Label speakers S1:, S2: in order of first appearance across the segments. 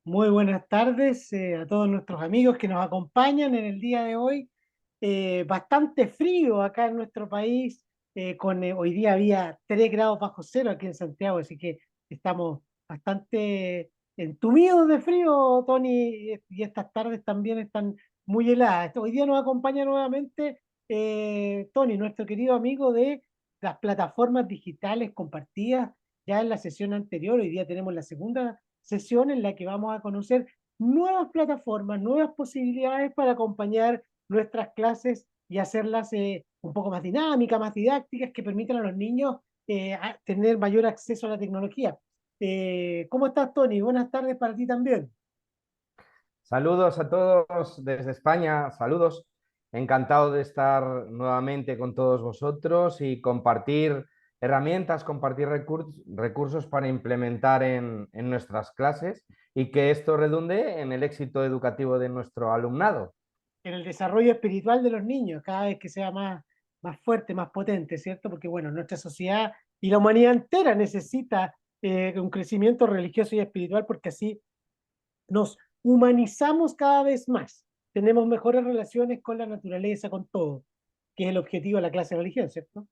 S1: Muy buenas tardes a todos nuestros amigos que nos acompañan en el día de hoy. Bastante frío acá en nuestro país, hoy día había 3 grados bajo cero aquí en Santiago, así que estamos bastante entumidos de frío, Tony, y estas tardes también están muy heladas. Hoy día nos acompaña nuevamente Tony, nuestro querido amigo de las plataformas digitales compartidas ya en la sesión anterior. Hoy día tenemos la segunda sesión en la que vamos a conocer nuevas plataformas, nuevas posibilidades para acompañar nuestras clases y hacerlas un poco más dinámicas, más didácticas, que permitan a los niños tener mayor acceso a la tecnología. ¿Cómo estás, Tony? Buenas tardes para ti también.
S2: Saludos a todos desde España, saludos. Encantado de estar nuevamente con todos vosotros y compartir herramientas, compartir recursos para implementar en nuestras clases y que esto redunde en el éxito educativo de nuestro alumnado.
S1: En el desarrollo espiritual de los niños, cada vez que sea más fuerte, más potente, ¿cierto? Porque, bueno, nuestra sociedad y la humanidad entera necesita un crecimiento religioso y espiritual porque así nos humanizamos cada vez más, tenemos mejores relaciones con la naturaleza, con todo, que es el objetivo de la clase de religión, ¿cierto?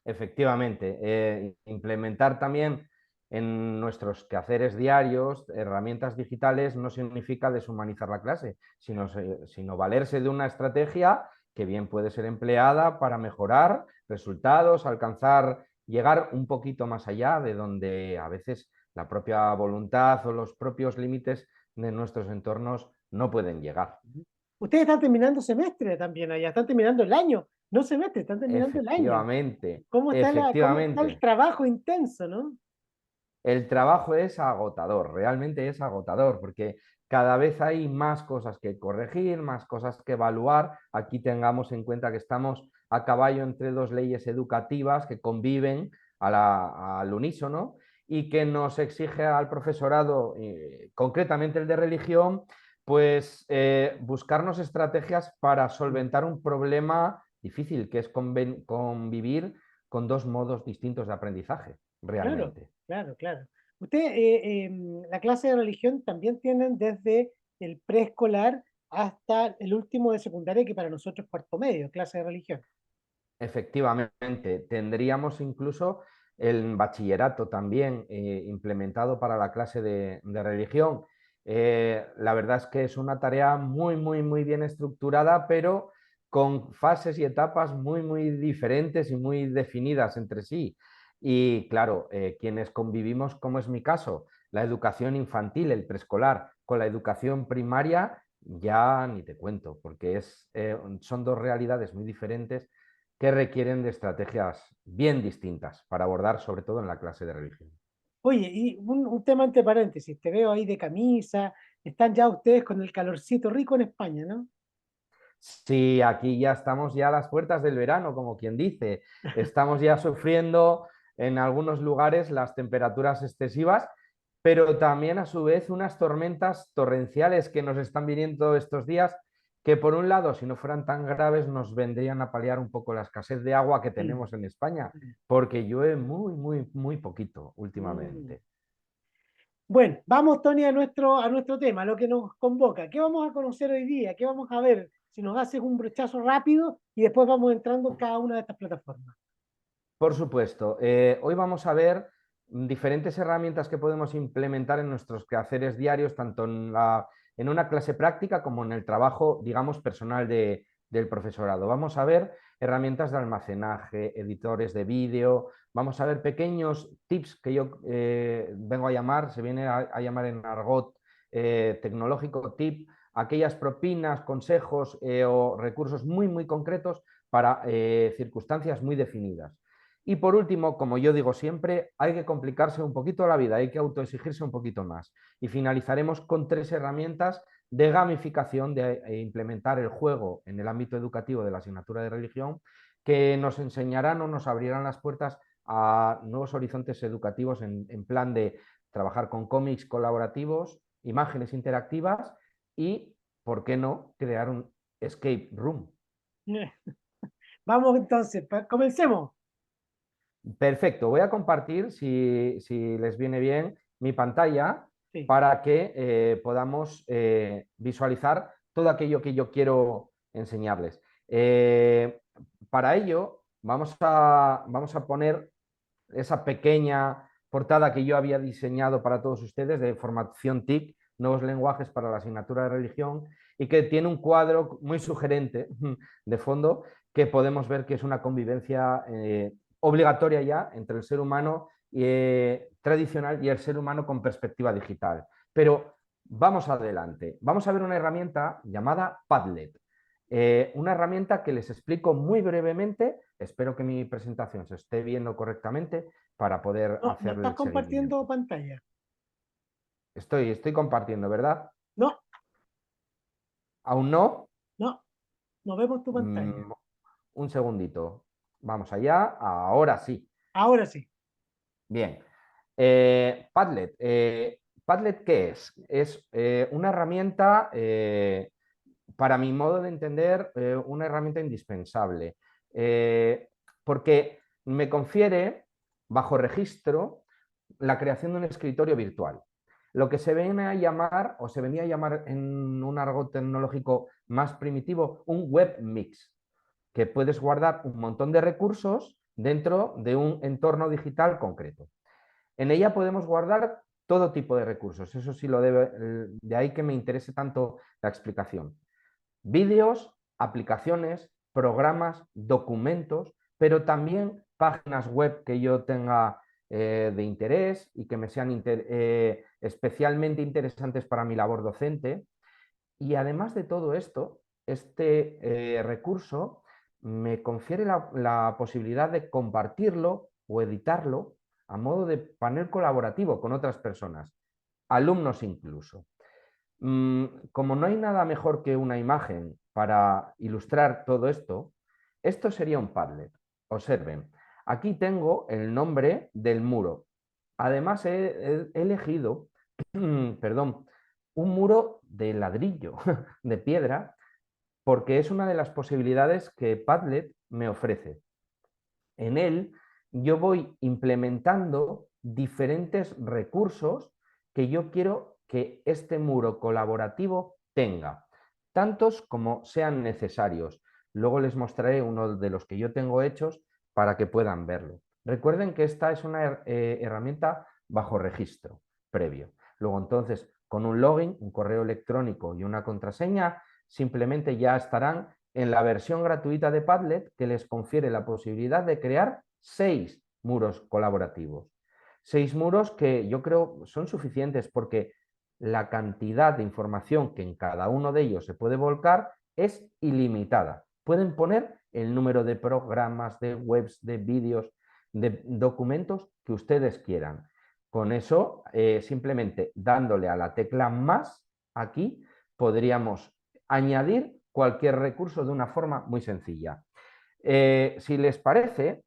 S2: Efectivamente, implementar también en nuestros quehaceres diarios herramientas digitales no significa deshumanizar la clase, sino valerse de una estrategia que bien puede ser empleada para mejorar resultados, alcanzar, llegar un poquito más allá de donde a veces la propia voluntad o los propios límites de nuestros entornos no pueden llegar.
S1: Ustedes están terminando semestre también allá, están terminando el año, no semestre, están terminando el año.
S2: Efectivamente,
S1: Cómo está el
S2: efectivamente.
S1: trabajo intenso, no?
S2: El trabajo es agotador, realmente es agotador, porque cada vez hay más cosas que corregir, más cosas que evaluar. Aquí tengamos en cuenta que estamos a caballo entre dos leyes educativas que conviven al unísono y que nos exige al profesorado, concretamente el de religión, pues buscarnos estrategias para solventar un problema difícil, que es convivir con dos modos distintos de aprendizaje,
S1: Claro,
S2: realmente.
S1: claro, claro. Usted, la clase de religión también tienen desde el preescolar hasta el último de secundaria, que para nosotros es cuarto medio, clase de religión.
S2: Efectivamente, tendríamos incluso el bachillerato también implementado para la clase de religión. La verdad es que es una tarea muy bien estructurada, pero con fases y etapas muy diferentes y muy definidas entre sí. Y claro, quienes convivimos, como es mi caso, la educación infantil, el preescolar, con la educación primaria, ya ni te cuento, porque son dos realidades muy diferentes que requieren de estrategias bien distintas para abordar, sobre todo en la clase de religión.
S1: Oye, y un tema entre paréntesis, te veo ahí de camisa, están ya ustedes con el calorcito rico en España, ¿no?
S2: Sí, aquí ya estamos ya a las puertas del verano, como quien dice. Estamos ya sufriendo en algunos lugares las temperaturas excesivas, pero también a su vez unas tormentas torrenciales que nos están viniendo estos días, que por un lado, si no fueran tan graves, nos vendrían a paliar un poco la escasez de agua que
S1: Mm,
S2: tenemos en España,
S1: mm,
S2: porque llueve muy poquito
S1: mm.
S2: últimamente.
S1: Bueno, vamos, Tony, a nuestro tema, lo que nos convoca. ¿Qué vamos a conocer hoy día? ¿Qué vamos a ver? Si nos haces un brochazo rápido y después vamos entrando en cada una de estas plataformas.
S2: Por supuesto. Hoy vamos a ver diferentes herramientas que podemos implementar en nuestros quehaceres diarios, tanto en una clase práctica como en el trabajo, digamos, personal del profesorado. Vamos a ver herramientas de almacenaje, editores de vídeo, vamos a ver pequeños tips que yo vengo a llamar, se viene a llamar en argot tecnológico tip, aquellas propinas, consejos o recursos muy concretos para circunstancias muy definidas. Y por último, como yo digo siempre, hay que complicarse un poquito la vida, hay que autoexigirse un poquito más. Y finalizaremos con tres herramientas de gamificación, de implementar el juego en el ámbito educativo de la asignatura de religión, que nos enseñarán o nos abrirán las puertas a nuevos horizontes educativos en plan de trabajar con cómics colaborativos, imágenes interactivas y, ¿por qué no?, crear un escape room.
S1: Vamos entonces, comencemos.
S2: Perfecto, voy a compartir, si les viene bien, mi pantalla
S1: sí.
S2: para que podamos visualizar todo aquello que yo quiero enseñarles. Para ello, vamos a poner esa pequeña portada que yo había diseñado para todos ustedes de formación TIC, nuevos lenguajes para la asignatura de religión, y que tiene un cuadro muy sugerente de fondo que podemos ver que es una convivencia obligatoria ya entre el ser humano tradicional y el ser humano con perspectiva digital. Pero vamos adelante. Vamos a ver una herramienta llamada Padlet. Una herramienta que les explico muy brevemente. Espero que mi presentación se esté viendo correctamente para poder
S1: No, no
S2: hacerle
S1: estás
S2: el
S1: compartiendo
S2: seguimiento.
S1: pantalla.
S2: Estoy compartiendo, ¿verdad?
S1: No,
S2: ¿Aún no?
S1: no, no vemos tu pantalla.
S2: Mm, un segundito. Vamos allá. Ahora sí.
S1: Ahora sí.
S2: Bien. Padlet. ¿Padlet qué es? Es una herramienta, para mi modo de entender, una herramienta indispensable. Eh, Porque me confiere, bajo registro, la creación de un escritorio virtual. Lo que se viene a llamar, o se venía a llamar en un argot tecnológico más primitivo, un web mix, que puedes guardar un montón de recursos dentro de un entorno digital concreto. En ella podemos guardar todo tipo de recursos, eso sí lo debe, de ahí que me interese tanto la explicación. Vídeos, aplicaciones, programas, documentos, pero también páginas web que yo tenga de interés y que me sean especialmente interesantes para mi labor docente. Y además de todo esto, este recurso me confiere la posibilidad de compartirlo o editarlo a modo de panel colaborativo con otras personas, alumnos incluso. Como no hay nada mejor que una imagen para ilustrar todo esto, esto sería un Padlet. Observen, aquí tengo el nombre del muro. Además, he elegido, perdón, un muro de ladrillo, de piedra, porque es una de las posibilidades que Padlet me ofrece. En él yo voy implementando diferentes recursos que yo quiero que este muro colaborativo tenga, tantos como sean necesarios. Luego les mostraré uno de los que yo tengo hechos para que puedan verlo. Recuerden que esta es una herramienta bajo registro previo. Luego entonces, con un login, un correo electrónico y una contraseña, simplemente ya estarán en la versión gratuita de Padlet, que les confiere la posibilidad de crear 6 muros colaborativos. 6 muros que yo creo son suficientes porque la cantidad de información que en cada uno de ellos se puede volcar es ilimitada. Pueden poner el número de programas, de webs, de vídeos, de documentos que ustedes quieran. Con eso, simplemente dándole a la tecla más, aquí podríamos añadir cualquier recurso de una forma muy sencilla. Si les parece,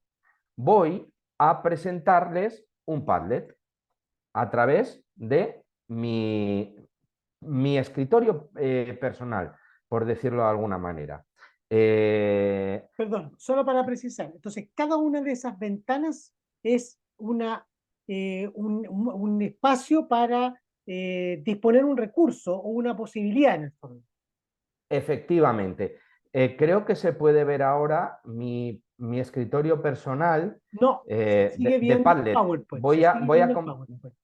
S2: voy a presentarles un Padlet a través de mi escritorio personal, por decirlo de alguna manera.
S1: Perdón, solo para precisar. Entonces, cada una de esas ventanas es un espacio para disponer un recurso o una posibilidad en el fondo.
S2: Efectivamente, creo que se puede ver ahora mi escritorio personal
S1: No, se sigue
S2: de
S1: viendo el
S2: Padlet.
S1: PowerPoint, se sigue viendo el PowerPoint.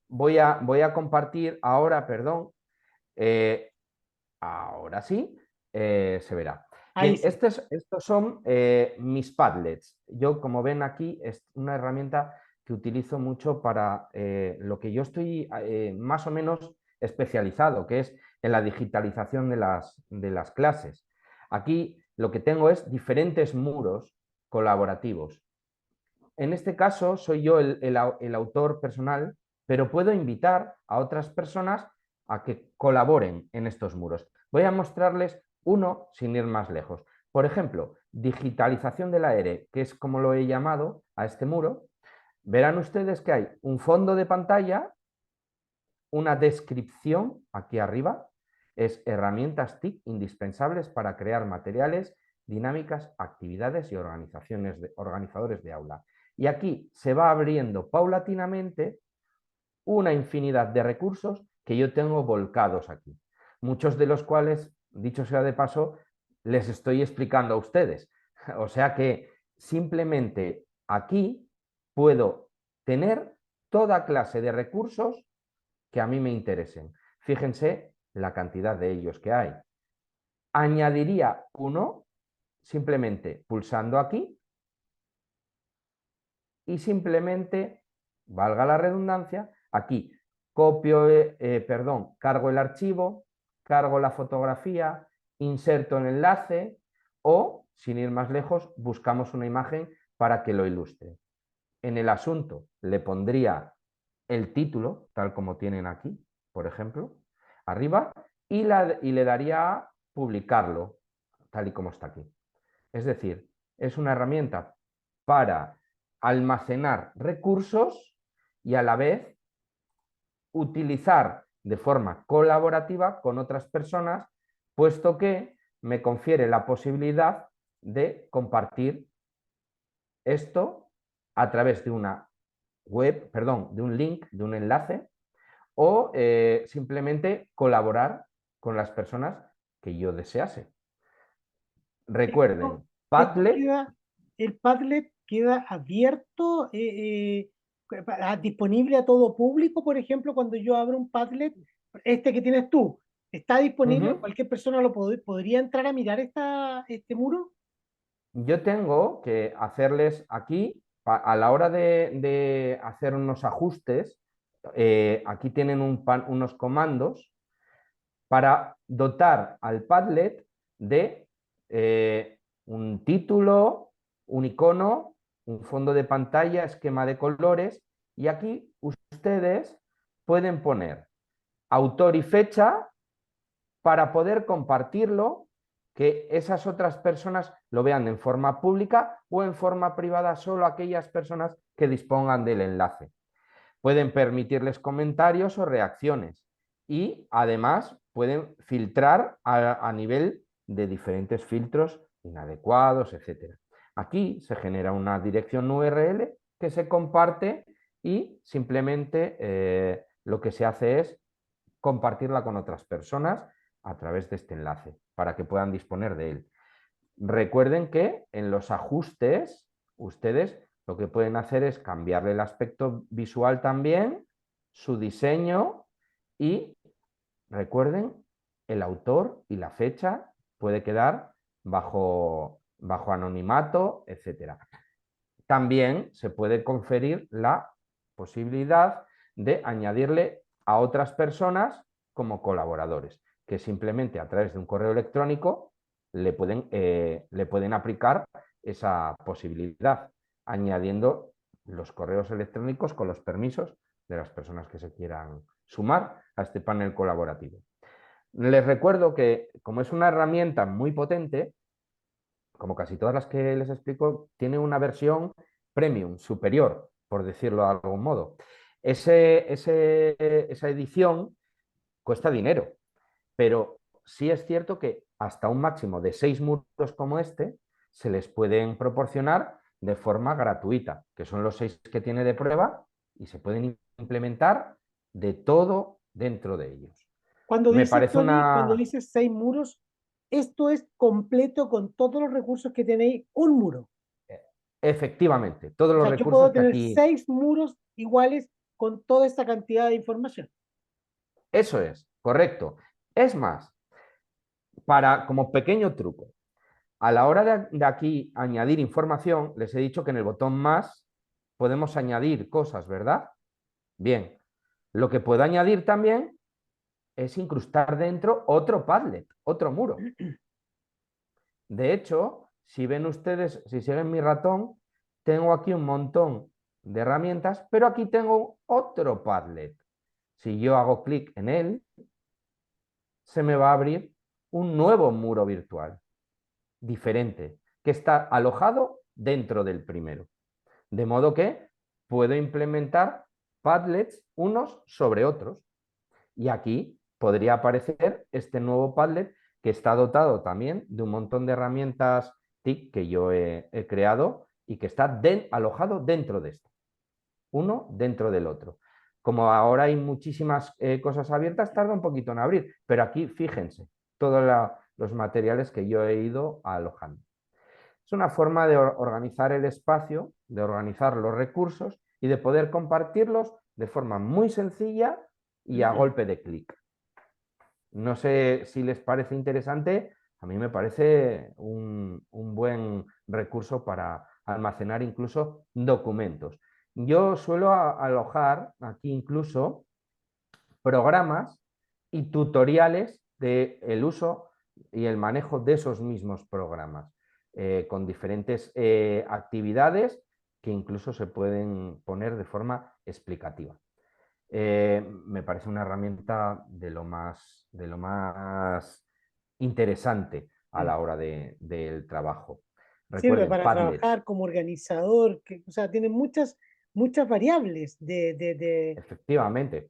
S2: Voy a compartir ahora, perdón, eh, ahora sí, se verá.
S1: Ahí
S2: Bien,
S1: sí.
S2: estos son mis Padlets. Yo, como ven aquí, es una herramienta que utilizo mucho para lo que yo estoy más o menos especializado, que es en la digitalización de las clases. Aquí lo que tengo es diferentes muros colaborativos. En este caso, soy yo el autor personal, pero puedo invitar a otras personas a que colaboren en estos muros. Voy a mostrarles uno sin ir más lejos. Por ejemplo, digitalización del aire, que es como lo he llamado a este muro. Verán ustedes que hay un fondo de pantalla, una descripción aquí arriba, es herramientas TIC indispensables para crear materiales, dinámicas, actividades y organizadores de aula. Y aquí se va abriendo paulatinamente una infinidad de recursos que yo tengo volcados aquí, muchos de los cuales, dicho sea de paso, les estoy explicando a ustedes. O sea que simplemente aquí puedo tener toda clase de recursos que a mí me interesen. Fíjense la cantidad de ellos que hay. Añadiría uno simplemente pulsando aquí y simplemente, valga la redundancia, aquí copio, cargo el archivo, cargo la fotografía, inserto el enlace o, sin ir más lejos, buscamos una imagen para que lo ilustre. En el asunto le pondría el título, tal como tienen aquí, por ejemplo, arriba, y le daría a publicarlo, tal y como está aquí. Es decir, es una herramienta para almacenar recursos y a la vez utilizar de forma colaborativa con otras personas, puesto que me confiere la posibilidad de compartir esto a través de una web, perdón, de un link, de un enlace, o simplemente colaborar con las personas que yo desease. Recuerden,
S1: Esto
S2: Padlet.
S1: queda, el Padlet queda abierto, disponible a todo público, por ejemplo, cuando yo abro un Padlet, este que tienes tú, ¿está disponible?
S2: Uh-huh.
S1: ¿Cualquier persona podría entrar a mirar este muro?
S2: Yo tengo que hacerles aquí, a la hora de hacer unos ajustes, aquí tienen unos comandos para dotar al Padlet de un título, un icono, un fondo de pantalla, esquema de colores, y aquí ustedes pueden poner autor y fecha para poder compartirlo, que esas otras personas lo vean en forma pública o en forma privada, solo aquellas personas que dispongan del enlace. Pueden permitirles comentarios o reacciones y además pueden filtrar a nivel de diferentes filtros inadecuados, etc. Aquí se genera una dirección URL que se comparte y simplemente lo que se hace es compartirla con otras personas a través de este enlace para que puedan disponer de él. Recuerden que en los ajustes ustedes lo que pueden hacer es cambiarle el aspecto visual también, su diseño y recuerden, el autor y la fecha puede quedar bajo anonimato, etc. También se puede conferir la posibilidad de añadirle a otras personas como colaboradores, que simplemente a través de un correo electrónico le pueden aplicar esa posibilidad, añadiendo los correos electrónicos con los permisos de las personas que se quieran sumar a este panel colaborativo. Les recuerdo que, como es una herramienta muy potente, como casi todas las que les explico, tiene una versión premium, superior, por decirlo de algún modo. Esa edición cuesta dinero, pero sí es cierto que hasta un máximo de 6 muros como este se les pueden proporcionar de forma gratuita, que son los 6 que tiene de prueba y se pueden implementar de todo dentro de ellos.
S1: Cuando
S2: Me
S1: dices,
S2: parece
S1: Tony, cuando
S2: una...
S1: dices 6 muros, esto es completo con todos los recursos que tenéis, un muro.
S2: Efectivamente, todos
S1: O
S2: los
S1: sea, yo puedo
S2: recursos que
S1: tener
S2: aquí...
S1: 6 muros iguales con toda esta cantidad de información.
S2: Eso es, correcto. Es más, como pequeño truco, a la hora de aquí añadir información, les he dicho que en el botón más podemos añadir cosas, ¿verdad? Bien, lo que puedo añadir también es incrustar dentro otro Padlet, otro muro. De hecho, si ven ustedes, si siguen mi ratón, tengo aquí un montón de herramientas, pero aquí tengo otro Padlet. Si yo hago clic en él, se me va a abrir un nuevo muro virtual, diferente, que está alojado dentro del primero. De modo que puedo implementar Padlets unos sobre otros. Y aquí podría aparecer este nuevo Padlet que está dotado también de un montón de herramientas TIC que yo he creado y que está alojado dentro de esto, uno dentro del otro. como ahora hay muchísimas cosas abiertas, tarda un poquito en abrir, pero aquí fíjense, todos los materiales que yo he ido alojando. Es una forma de organizar el espacio, de organizar los recursos y de poder compartirlos de forma muy sencilla y a golpe de clic. No sé si les parece interesante, a mí me parece un buen recurso para almacenar incluso documentos. Yo suelo alojar aquí incluso programas y tutoriales del uso y el manejo de esos mismos programas, con diferentes actividades que incluso se pueden poner de forma explicativa. Me parece una herramienta de lo más interesante a la hora del trabajo.
S1: Sirve
S2: Recuerden,
S1: para
S2: Padlet,
S1: trabajar como organizador, o sea, tiene muchas variables
S2: efectivamente.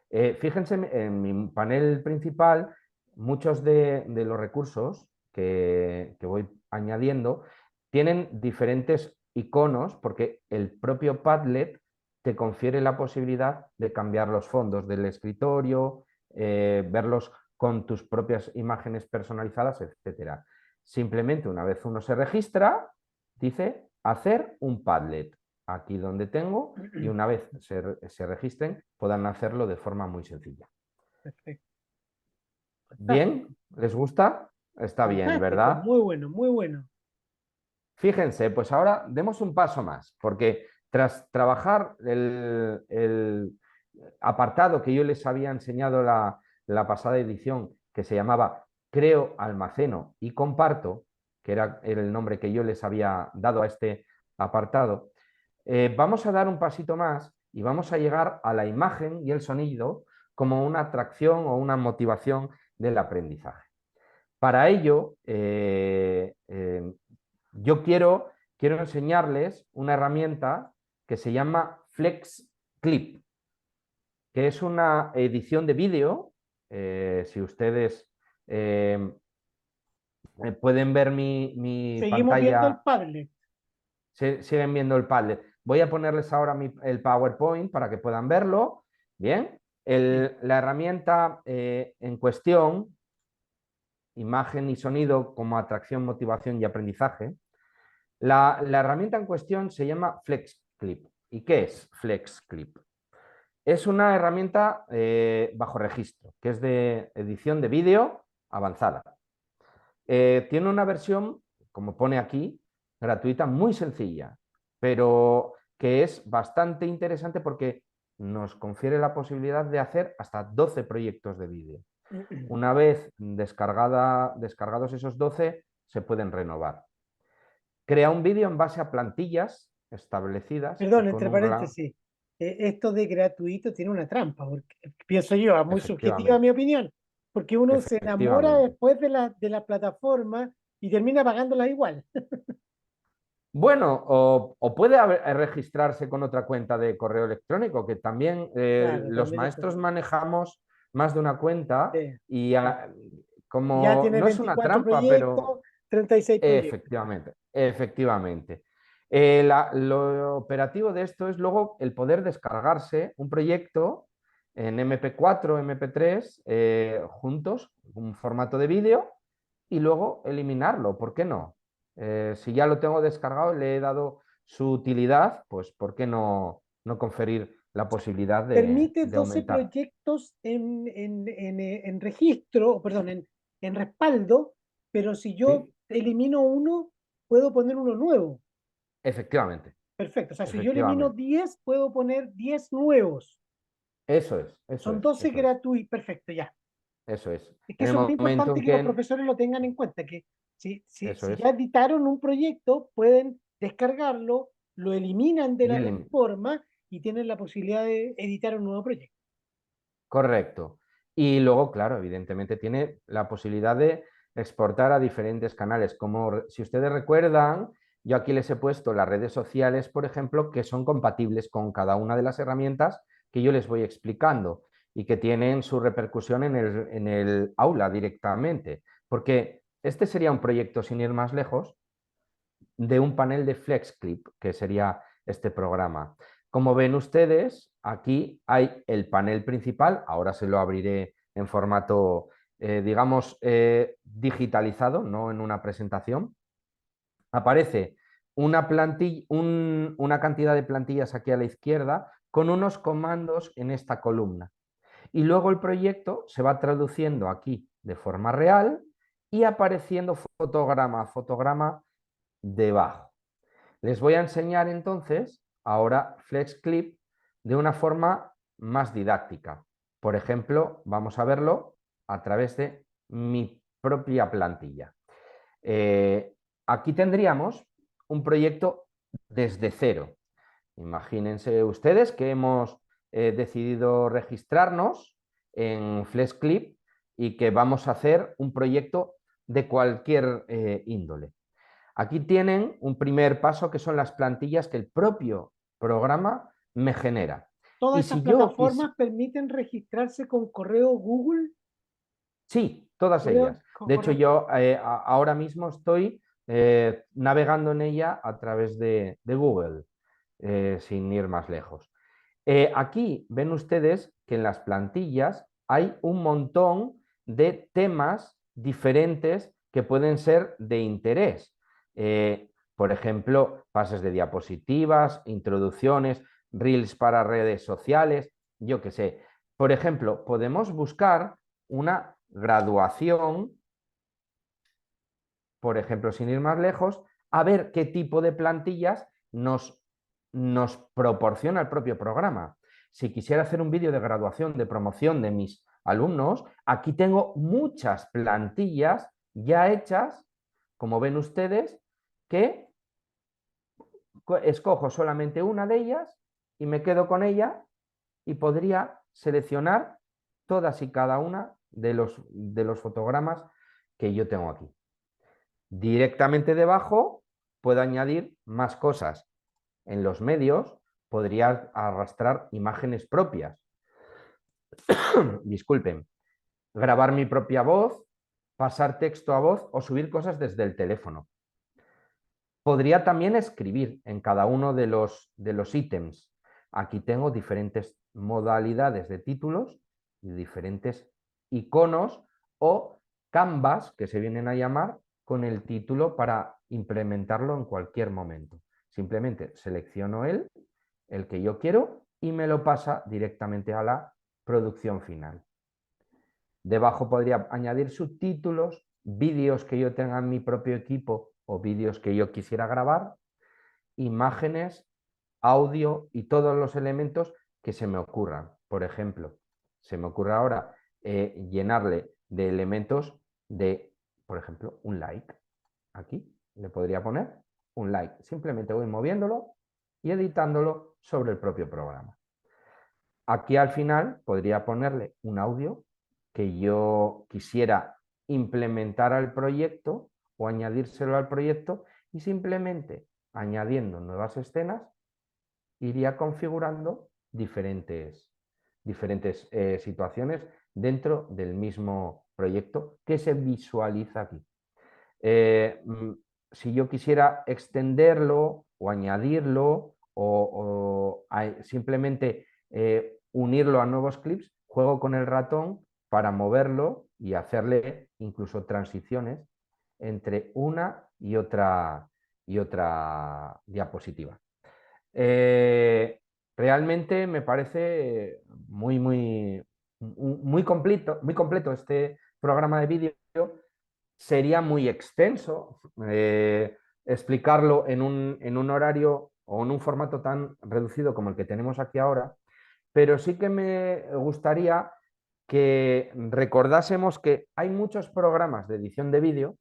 S2: Fíjense en mi panel principal, muchos de los recursos que voy añadiendo tienen diferentes iconos porque el propio Padlet te confiere la posibilidad de cambiar los fondos del escritorio, verlos con tus propias imágenes personalizadas, etcétera. Simplemente una vez uno se registra, dice hacer un Padlet aquí donde tengo y una vez se registren puedan hacerlo de forma muy sencilla.
S1: Perfecto,
S2: ¿Bien?
S1: fantástico,
S2: ¿Les gusta? Está bien,
S1: fantástico,
S2: ¿verdad?
S1: muy bueno, muy bueno.
S2: Fíjense, pues ahora demos un paso más, porque tras trabajar el apartado que yo les había enseñado la pasada edición, que se llamaba Creo, almaceno y comparto, que era el nombre que yo les había dado a este apartado, vamos a dar un pasito más y vamos a llegar a la imagen y el sonido como una atracción o una motivación del aprendizaje. Para ello, yo quiero enseñarles una herramienta que se llama Flex Clip, que es una edición de vídeo. Si ustedes pueden ver mi
S1: Seguimos viendo el
S2: pantalla,
S1: Padlet.
S2: siguen viendo el Padlet. Voy a ponerles ahora el PowerPoint para que puedan verlo. Bien,
S1: Sí.
S2: la herramienta en cuestión, imagen y sonido como atracción, motivación y aprendizaje. La herramienta en cuestión se llama FlexClip. ¿Y qué es FlexClip? Es una herramienta bajo registro, que es de edición de vídeo avanzada. Tiene una versión, como pone aquí, gratuita, muy sencilla, pero que es bastante interesante porque nos confiere la posibilidad de hacer hasta 12 proyectos de vídeo. Una vez descargados esos 12, se pueden renovar. Crea un vídeo en base a plantillas establecidas y
S1: Perdón,
S2: con
S1: entre
S2: un gran...
S1: paréntesis, esto de gratuito tiene una trampa, porque pienso yo, muy subjetiva mi
S2: Efectivamente,
S1: opinión, porque uno se enamora
S2: efectivamente.
S1: después de la plataforma y termina pagándola igual.
S2: Bueno, o puede registrarse con otra cuenta de correo electrónico, que también
S1: Claro,
S2: los
S1: también
S2: maestros manejamos más de una cuenta
S1: sí,
S2: y
S1: sí. Ya
S2: como
S1: tienes
S2: no es una
S1: 24
S2: trampa, pero
S1: proyectos, 36 proyectos.
S2: efectivamente, efectivamente. Lo operativo de esto es luego el poder descargarse un proyecto en MP4, MP3, juntos, un formato de vídeo, y luego eliminarlo. ¿Por qué no? Si ya lo tengo descargado, le he dado su utilidad, pues ¿por qué no conferir la posibilidad
S1: Permite
S2: de
S1: 12
S2: aumentar?
S1: proyectos en registro, perdón, en respaldo, pero si yo
S2: Sí,
S1: elimino uno, puedo poner uno nuevo.
S2: efectivamente,
S1: Perfecto. O sea, si yo elimino
S2: efectivamente.
S1: 10 puedo poner 10 nuevos.
S2: Eso es, eso
S1: Son
S2: es,
S1: 12
S2: eso es,
S1: gratuitos. Perfecto, ya.
S2: eso es.
S1: Es que
S2: En el
S1: eso es muy
S2: momento
S1: importante
S2: en
S1: que los
S2: que...
S1: profesores lo tengan en cuenta, que si, si,
S2: Eso
S1: si ya
S2: es.
S1: editaron un proyecto, pueden descargarlo, lo eliminan de
S2: Y
S1: la
S2: el,
S1: plataforma y tienen la posibilidad de editar un nuevo proyecto.
S2: Correcto. Y luego, claro, evidentemente tiene la posibilidad de exportar a diferentes canales. Como si ustedes recuerdan, yo aquí les he puesto las redes sociales, por ejemplo, que son compatibles con cada una de las herramientas que yo les voy explicando y que tienen su repercusión en el aula directamente. Porque este sería un proyecto, sin ir más lejos, de un panel de FlexClip, que sería este programa. Como ven ustedes, aquí hay el panel principal, ahora se lo abriré en formato, digamos, digitalizado, no en una presentación. Aparece una una cantidad de plantillas aquí a la izquierda con unos comandos en esta columna. Y luego el proyecto se va traduciendo aquí de forma real y apareciendo fotograma a fotograma debajo. Les voy a enseñar entonces ahora FlexClip de una forma más didáctica. Por ejemplo, vamos a verlo a través de mi propia plantilla. Aquí tendríamos un proyecto desde cero. Imagínense ustedes que hemos decidido registrarnos en FlexClip y que vamos a hacer un proyecto de cualquier índole. Aquí tienen un primer paso que son las plantillas que el propio programa me genera.
S1: ¿Todas
S2: Y
S1: estas
S2: si yo
S1: plataformas permiten registrarse con correo Google?
S2: sí, todas ellas. De hecho,
S1: Correcto.
S2: yo ahora mismo estoy navegando en ella a través de Google, sin ir más lejos. Aquí ven ustedes que en las plantillas hay un montón de temas diferentes que pueden ser de interés. Por ejemplo, pases de diapositivas, introducciones, reels para redes sociales, yo qué sé. Por ejemplo, podemos buscar una graduación, por ejemplo, sin ir más lejos, a ver qué tipo de plantillas nos proporciona el propio programa. Si quisiera hacer un vídeo de graduación, de promoción de mis alumnos, aquí tengo muchas plantillas ya hechas, como ven ustedes, que escojo solamente una de ellas y me quedo con ella y podría seleccionar todas y cada una de los fotogramas que yo tengo aquí. Directamente debajo puedo añadir más cosas. En los medios podría arrastrar imágenes propias. Disculpen. Grabar mi propia voz, pasar texto a voz o subir cosas desde el teléfono. Podría también escribir en cada uno de los ítems. Aquí tengo diferentes modalidades de títulos y diferentes iconos o canvas que se vienen a llamar con el título para implementarlo en cualquier momento. Simplemente selecciono el que yo quiero y me lo pasa directamente a la producción final. Debajo podría añadir subtítulos, vídeos que yo tenga en mi propio equipo o vídeos que yo quisiera grabar, imágenes, audio y todos los elementos que se me ocurran. Por ejemplo, se me ocurre ahora llenarle de elementos de, por ejemplo, un like. Aquí le podría poner un like. Simplemente voy moviéndolo y editándolo sobre el propio programa. Aquí al final podría ponerle un audio que yo quisiera implementar al proyecto o añadírselo al proyecto y simplemente añadiendo nuevas escenas iría configurando diferentes situaciones dentro del mismo proyecto que se visualiza aquí. Eh, si yo quisiera extenderlo o añadirlo o simplemente unirlo a nuevos clips, juego con el ratón para moverlo y hacerle incluso transiciones entre una y otra diapositiva. Realmente me parece muy completo este programa de vídeo. Sería muy extenso explicarlo en un horario o en un formato tan reducido como el que tenemos aquí ahora, pero sí que me gustaría que recordásemos que hay muchos programas de edición de vídeo,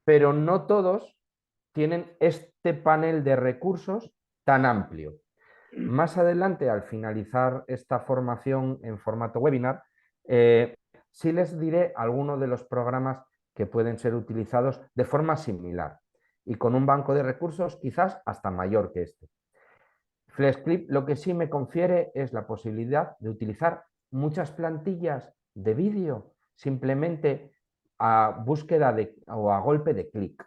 S2: pero no todos tienen este panel de recursos tan amplio. Más adelante, al finalizar esta formación en formato webinar, sí les diré algunos de los programas que pueden ser utilizados de forma similar y con un banco de recursos quizás hasta mayor que este. FlexClip lo que sí me confiere es la posibilidad de utilizar muchas plantillas de vídeo simplemente a búsqueda o a golpe de clic.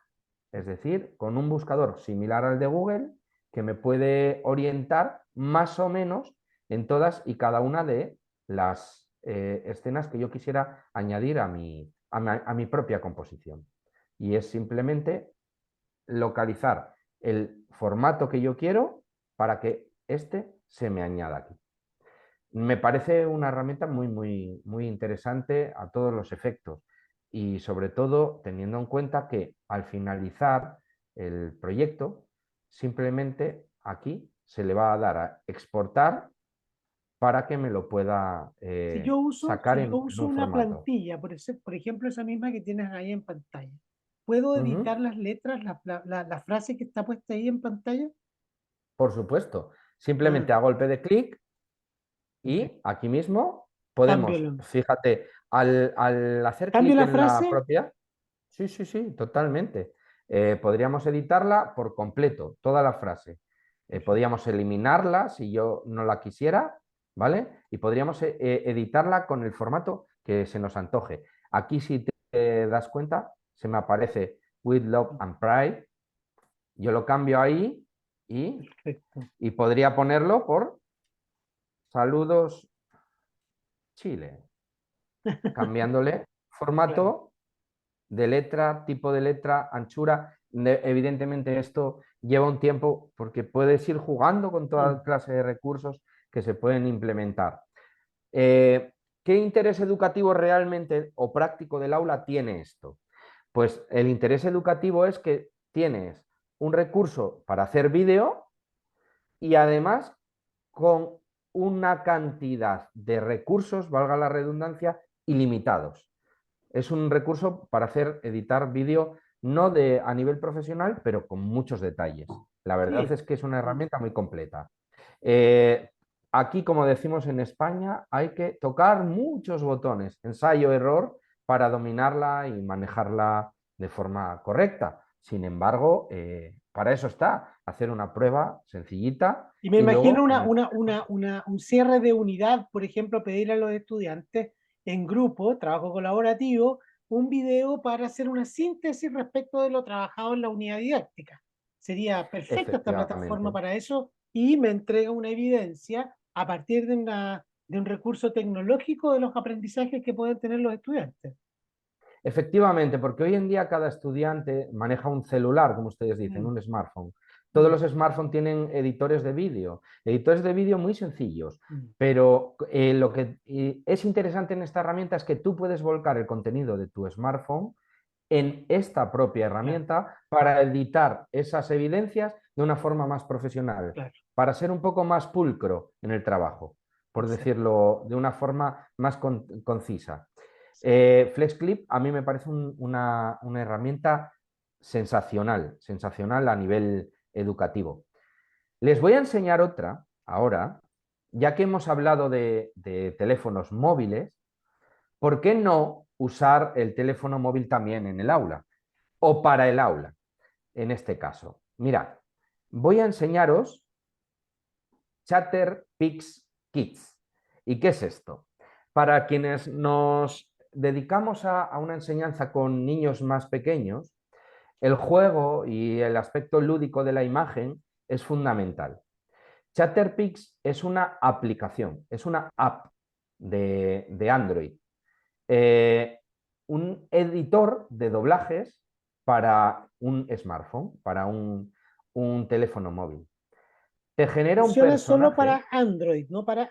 S2: Es decir, con un buscador similar al de Google que me puede orientar más o menos en todas y cada una de las escenas que yo quisiera añadir a mi propia composición. Y es simplemente localizar el formato que yo quiero para que este se me añada aquí. Me parece una herramienta muy interesante a todos los efectos y sobre todo teniendo en cuenta que al finalizar el proyecto, simplemente aquí se le va a dar a exportar para que me lo pueda sacar
S1: Si yo
S2: en
S1: uso
S2: un
S1: una
S2: formato.
S1: plantilla, por ejemplo, esa misma que tienes ahí en pantalla, ¿puedo
S2: Ujú.
S1: editar las letras, la frase que está puesta ahí en pantalla?
S2: Por supuesto,
S1: Ah,
S2: simplemente a golpe de clic y
S1: perfecto.
S2: aquí mismo
S1: Cambio,
S2: podemos, fíjate, al hacer
S1: cambio
S2: clic
S1: la
S2: en la
S1: frase.
S2: propia. Sí, sí, sí, totalmente. Podríamos editarla por completo, toda la frase.
S1: Perfecto.
S2: Podríamos eliminarla si yo no la quisiera, ¿vale? Y podríamos editarla con el formato que se nos antoje. Aquí, si te das cuenta, se me aparece With Love and Pride. Yo lo cambio ahí y,
S1: Perfecto.
S2: y podría ponerlo por Saludos Chile, cambiándole
S1: Claro.
S2: formato de letra, tipo de letra, anchura. Evidentemente esto lleva un tiempo porque puedes ir jugando con
S1: Mm.
S2: toda clase de recursos que se pueden implementar. Eh, ¿Qué interés educativo realmente o práctico del aula tiene esto? Pues el interés educativo es que tienes un recurso para hacer vídeo y además con una cantidad de recursos, valga la redundancia, ilimitados. Es un recurso para editar vídeo no a nivel profesional, pero con muchos detalles. La verdad
S1: Sí.
S2: es que es una herramienta muy completa. Eh, Aquí, como decimos en España, hay que tocar muchos botones, ensayo, error, para dominarla y manejarla de forma correcta. Sin embargo, para eso está, hacer una prueba sencillita
S1: Y me
S2: y
S1: imagino
S2: luego en el...
S1: un cierre de unidad, por ejemplo, pedir a los estudiantes en grupo, trabajo colaborativo, un video para hacer una síntesis respecto de lo trabajado en la unidad didáctica. Sería perfecta esta plataforma
S2: Efectivamente.
S1: para eso y me entrega una evidencia a partir de un recurso tecnológico de los aprendizajes que pueden tener los estudiantes.
S2: Efectivamente, porque hoy en día cada estudiante maneja un celular, como ustedes dicen,
S1: Mm,
S2: un smartphone. Todos
S1: mm,
S2: los smartphones tienen editores de vídeo muy sencillos,
S1: mm.
S2: pero lo que es interesante en esta herramienta es que tú puedes volcar el contenido de tu smartphone en esta propia
S1: Claro,
S2: herramienta para editar esas evidencias de una forma más profesional,
S1: claro,
S2: para ser un poco más pulcro en el trabajo, por
S1: exacto.
S2: decirlo de una forma más concisa. FlexClip a mí me parece una herramienta sensacional, sensacional a nivel educativo. Les voy a enseñar otra ahora, ya que hemos hablado de teléfonos móviles, ¿por qué no usar el teléfono móvil también en el aula o para el aula en este caso? Mirad, voy a enseñaros Chatterpix Kids. ¿Y qué es esto? Para quienes nos dedicamos a una enseñanza con niños más pequeños, el juego y el aspecto lúdico de la imagen es fundamental. Chatterpix es una aplicación, es una app de Android, eh, un editor de doblajes para un smartphone, para un teléfono móvil. Te genera un
S1: Funciona solo
S2: personaje.
S1: para Android, no para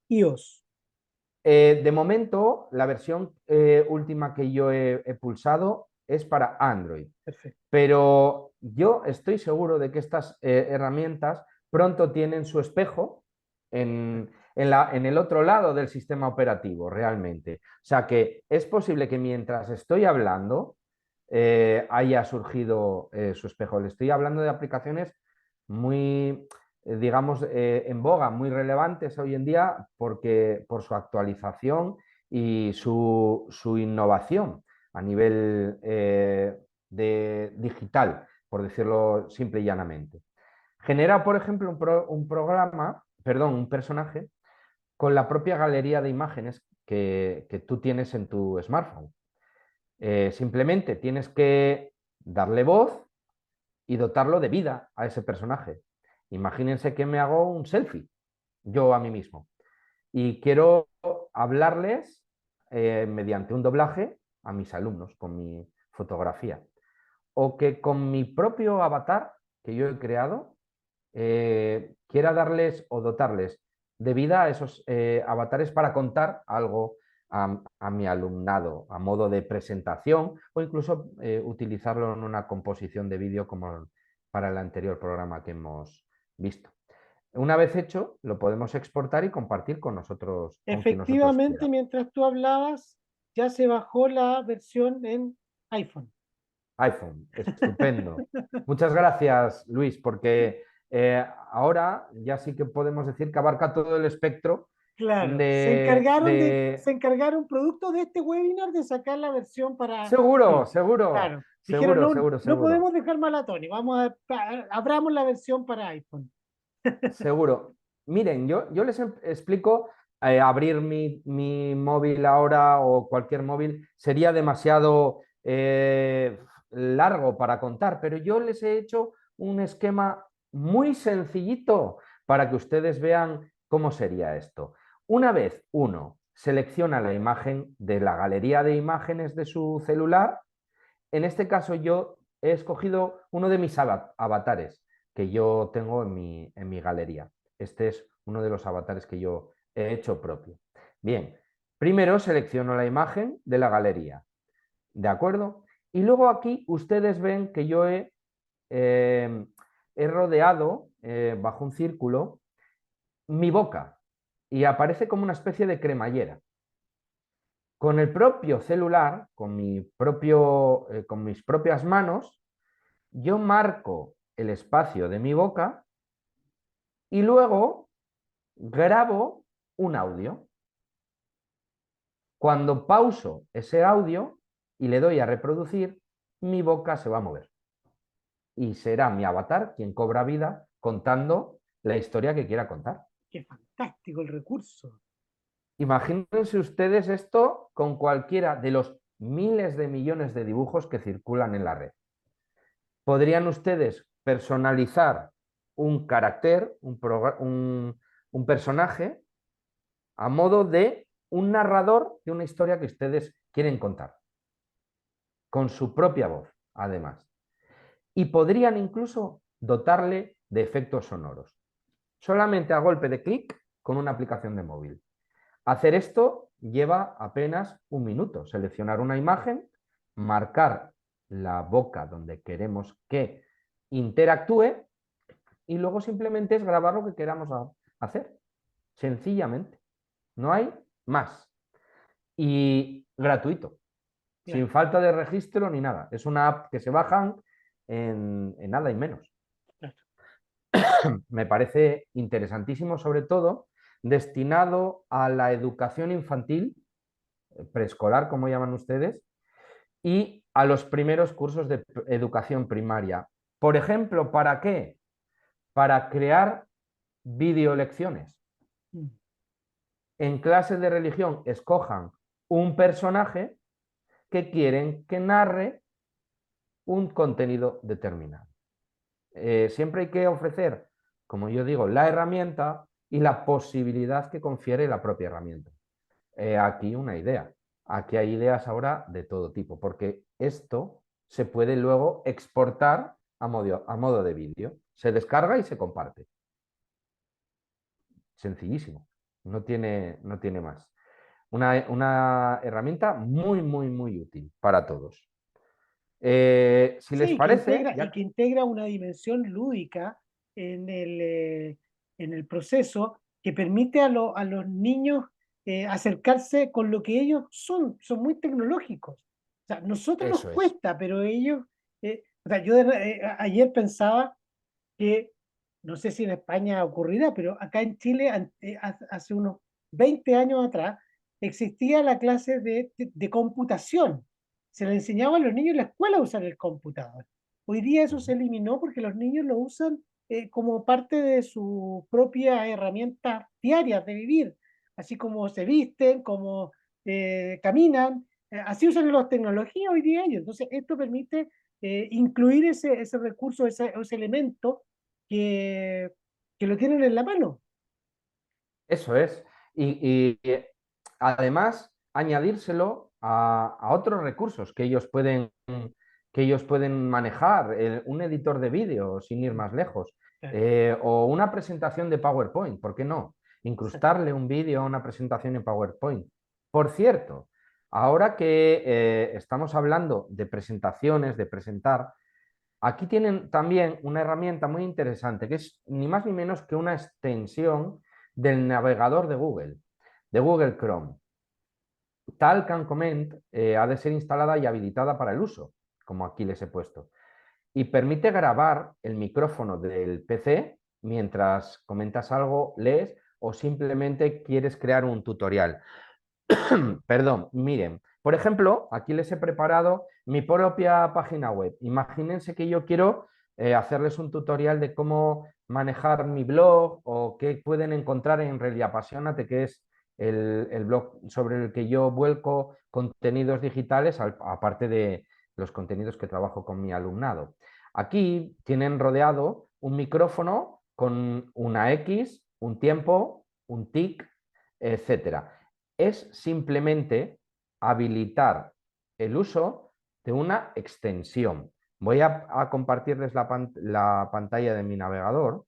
S1: iOS.
S2: De momento, la versión última que yo he pulsado es para Android,
S1: Perfecto.
S2: pero yo estoy seguro de que estas herramientas pronto tienen su espejo en el otro lado del sistema operativo, realmente. O sea que es posible que mientras estoy hablando haya surgido su espejo. Le estoy hablando de aplicaciones muy, digamos, en boga, muy relevantes hoy en día porque, por su actualización y su innovación a nivel digital, por decirlo simple y llanamente. Genera, por ejemplo, un programa, perdón, un personaje con la propia galería de imágenes que tú tienes en tu smartphone. Simplemente tienes que darle voz y dotarlo de vida a ese personaje. Imagínense que me hago un selfie yo a mí mismo y quiero hablarles mediante un doblaje a mis alumnos con mi fotografía. O que con mi propio avatar que yo he creado quiera darles o dotarles de vida a esos avatares para contar algo a mi alumnado a modo de presentación o incluso utilizarlo en una composición de vídeo como para el anterior programa que hemos visto. Una vez hecho, lo podemos exportar y compartir con nosotros, con quien nosotros
S1: Efectivamente,
S2: quieramos.
S1: mientras tú hablabas, ya se bajó la versión en iPhone.
S2: iPhone, estupendo. Muchas gracias, Luis, porque ahora ya sí que podemos decir que abarca todo el espectro
S1: Claro,
S2: de...
S1: se encargaron producto de este webinar de sacar la versión para
S2: Seguro,
S1: iPhone.
S2: seguro,
S1: Claro, dijeron
S2: seguro,
S1: no,
S2: seguro,
S1: no
S2: seguro,
S1: podemos dejar mal a Tony, abramos la versión para iPhone.
S2: seguro. Miren, yo les explico, abrir mi móvil ahora o cualquier móvil sería demasiado largo para contar, pero yo les he hecho un esquema muy sencillito para que ustedes vean cómo sería esto. Una vez uno selecciona la imagen de la galería de imágenes de su celular, en este caso yo he escogido uno de mis avatares que yo tengo en mi galería. Este es uno de los avatares que yo he hecho propio. Bien, primero selecciono la imagen de la galería, ¿de acuerdo? Y luego aquí ustedes ven que yo he rodeado bajo un círculo mi boca y aparece como una especie de cremallera. Con el propio celular, con mis propias manos, yo marco el espacio de mi boca y luego grabo un audio. Cuando pauso ese audio y le doy a reproducir, mi boca se va a mover. Y será mi avatar quien cobra vida contando la historia que quiera contar.
S1: Qué fantástico el recurso.
S2: Imagínense ustedes esto con cualquiera de los miles de millones de dibujos que circulan en la red. Podrían ustedes personalizar un carácter, un personaje, a modo de un narrador de una historia que ustedes quieren contar, con su propia voz, además. Y podrían incluso dotarle de efectos sonoros, solamente a golpe de clic con una aplicación de móvil. Hacer esto lleva apenas un minuto, seleccionar una imagen, marcar la boca donde queremos que interactúe y luego simplemente es grabar lo que queramos hacer, sencillamente. No hay más. Y gratuito, sin
S1: Claro,
S2: falta de registro ni nada. Es una app que se bajan en nada y menos.
S1: claro.
S2: Me parece interesantísimo, sobre todo destinado a la educación infantil, preescolar, como llaman ustedes, y a los primeros cursos de educación primaria. Por ejemplo, ¿para qué? Para crear videolecciones.
S1: Mm.
S2: En clases de religión escojan un personaje que quieren que narre un contenido determinado. Siempre hay que ofrecer, como yo digo, la herramienta y la posibilidad que confiere la propia herramienta. Aquí una idea. Aquí hay ideas ahora de todo tipo, porque esto se puede luego exportar a modo de vídeo. Se descarga y se comparte. Sencillísimo. No tiene más. Una herramienta muy, muy, muy útil para todos. Si les
S1: Sí,
S2: parece,
S1: y
S2: ya...
S1: que integra una dimensión lúdica en el proceso que permite a los niños acercarse con lo que ellos son muy tecnológicos. O sea, nosotros nos
S2: Eso es.
S1: cuesta, pero ellos, o sea, ayer pensaba que, no sé si en España ocurrirá, pero acá en Chile, hace unos 20 años atrás, existía la clase de computación. Se le enseñaba a los niños en la escuela a usar el computador. Hoy día eso se eliminó porque los niños lo usan como parte de su propia herramienta diaria de vivir, así como se visten, como caminan, así usan las tecnologías hoy día ellos. Entonces, esto permite incluir ese recurso, ese elemento que, que lo tienen en la mano.
S2: Eso es. Y además añadírselo a otros recursos que ellos pueden manejar, un editor de vídeo, sin ir más lejos,
S1: Claro,
S2: o una presentación de PowerPoint, ¿por qué no?
S1: exacto.
S2: Incrustarle un vídeo a una presentación en PowerPoint. Por cierto, ahora que estamos hablando de presentaciones, de presentar, aquí tienen también una herramienta muy interesante que es ni más ni menos que una extensión del navegador de Google Chrome. Tal Can Comment ha de ser instalada y habilitada para el uso, como aquí les he puesto, y permite grabar el micrófono del PC mientras comentas algo, lees o simplemente quieres crear un tutorial. Perdón, miren, por ejemplo, aquí les he preparado mi propia página web. Imagínense que yo quiero hacerles un tutorial de cómo manejar mi blog o qué pueden encontrar en Realidad Apasionate, que es el blog sobre el que yo vuelco contenidos digitales, aparte de los contenidos que trabajo con mi alumnado. Aquí tienen rodeado un micrófono con una X, un tiempo, un tic, etcétera. Es simplemente habilitar el uso de una extensión. Voy a compartirles la pantalla de mi navegador.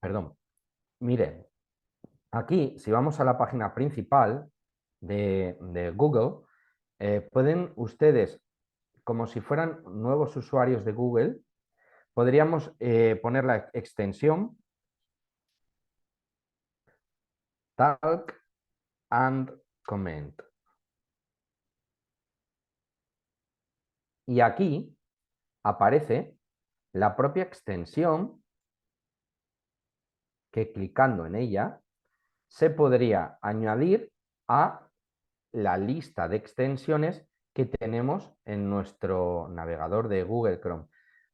S2: Perdón. Miren, aquí, si vamos a la página principal de Google, pueden ustedes, como si fueran nuevos usuarios de Google, podríamos poner la extensión Talk and Comment. Y aquí aparece la propia extensión que clicando en ella se podría añadir a la lista de extensiones que tenemos en nuestro navegador de Google Chrome.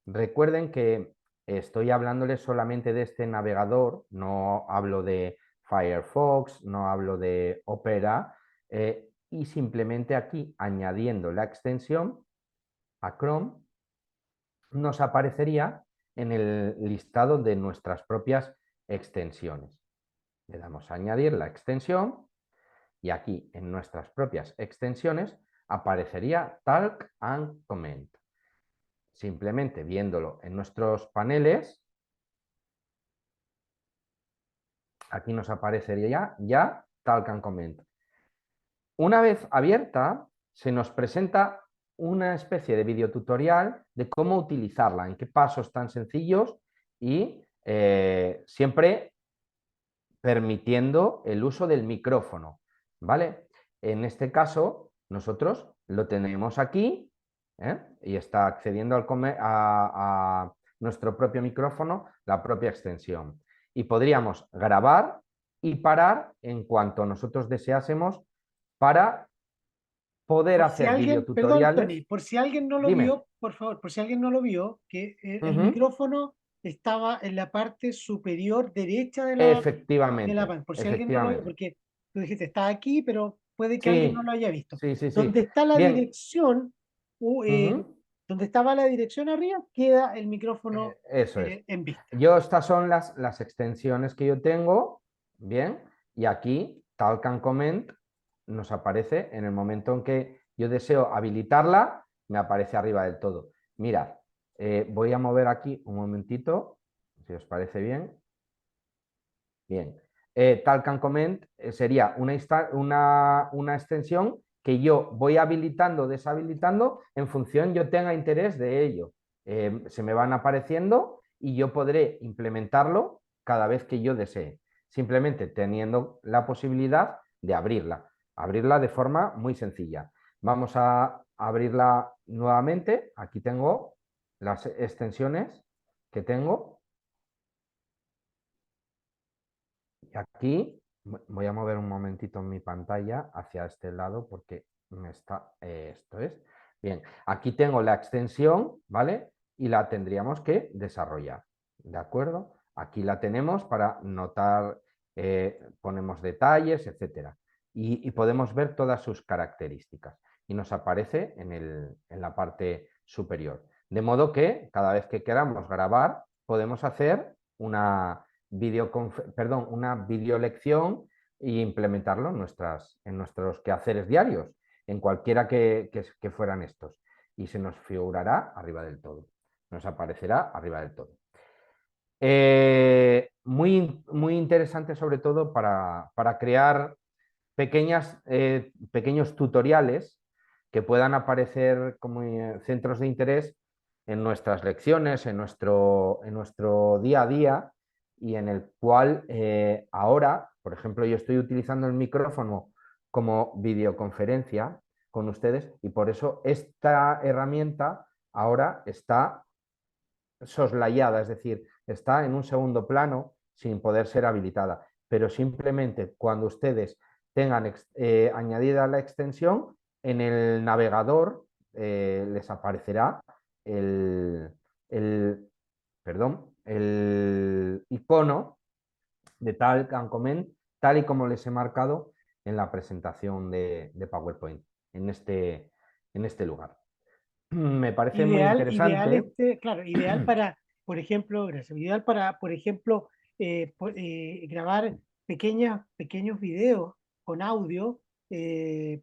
S2: Recuerden que estoy hablándoles solamente de este navegador, no hablo de Firefox, no hablo de Opera, y simplemente aquí añadiendo la extensión a Chrome nos aparecería en el listado de nuestras propias extensiones. Le damos a añadir la extensión y aquí en nuestras propias extensiones aparecería Talk and Comment. Simplemente viéndolo en nuestros paneles, aquí nos aparecería ya Talk and Comment. Una vez abierta, se nos presenta una especie de videotutorial de cómo utilizarla, en qué pasos tan sencillos y siempre permitiendo el uso del micrófono, ¿vale? En este caso, nosotros lo tenemos aquí y está accediendo a nuestro propio micrófono, la propia extensión. Y podríamos grabar y parar en cuanto nosotros deseásemos para poder
S1: Por si
S2: hacer
S1: alguien, perdón,
S2: videotutoriales.
S1: Tony, por si alguien no lo
S2: Dime.
S1: vio, por favor, por si alguien no lo vio, que el
S2: Ujú.
S1: micrófono estaba en la parte superior derecha de la
S2: Efectivamente,
S1: pantalla, por si alguien no lo vio,
S2: efectivamente.
S1: porque tú dijiste, está aquí, pero puede que alguien no
S2: Sí,
S1: lo haya visto.
S2: sí, sí, sí.
S1: Donde está la
S2: Bien.
S1: dirección,
S2: Ujú.
S1: donde estaba la dirección arriba, queda el micrófono
S2: Eso es.
S1: en vista.
S2: Yo, estas son las extensiones que yo tengo, bien, y aquí Talk and Comment nos aparece en el momento en que yo deseo habilitarla, me aparece arriba del todo. Mirad, voy a mover aquí un momentito, si os parece bien. Bien. Talk and Comment sería una extensión que yo voy habilitando o deshabilitando en función yo tenga interés de ello. Se me van apareciendo y yo podré implementarlo cada vez que yo desee, simplemente teniendo la posibilidad de abrirla de forma muy sencilla. Vamos a abrirla nuevamente. Aquí tengo las extensiones que tengo. Y aquí voy a mover un momentito mi pantalla hacia este lado porque me está, esto es. Bien, aquí tengo la extensión, ¿vale? Y la tendríamos que desarrollar, ¿de acuerdo? Aquí la tenemos para notar, ponemos detalles, etcétera. Y podemos ver todas sus características. y nos aparece en la parte superior. De modo que cada vez que queramos grabar podemos hacer una una videolección e implementarlo en nuestros quehaceres diarios, en cualquiera que fueran estos. Y se nos figurará arriba del todo, nos aparecerá arriba del todo. Muy interesante sobre todo para crear pequeños tutoriales que puedan aparecer como centros de interés en nuestras lecciones, en nuestro día a día, y en el cual ahora, por ejemplo, yo estoy utilizando el micrófono como videoconferencia con ustedes, y por eso esta herramienta ahora está soslayada, es decir, está en un segundo plano sin poder ser habilitada, pero simplemente cuando ustedes tengan añadida la extensión, en el navegador les aparecerá el, el, el icono de tal comment, tal y como les he marcado en la presentación de PowerPoint, en este lugar. Me parece muy interesante.
S1: Claro, ideal para, por ejemplo, gracias, ideal para, por ejemplo, grabar pequeños videos con audio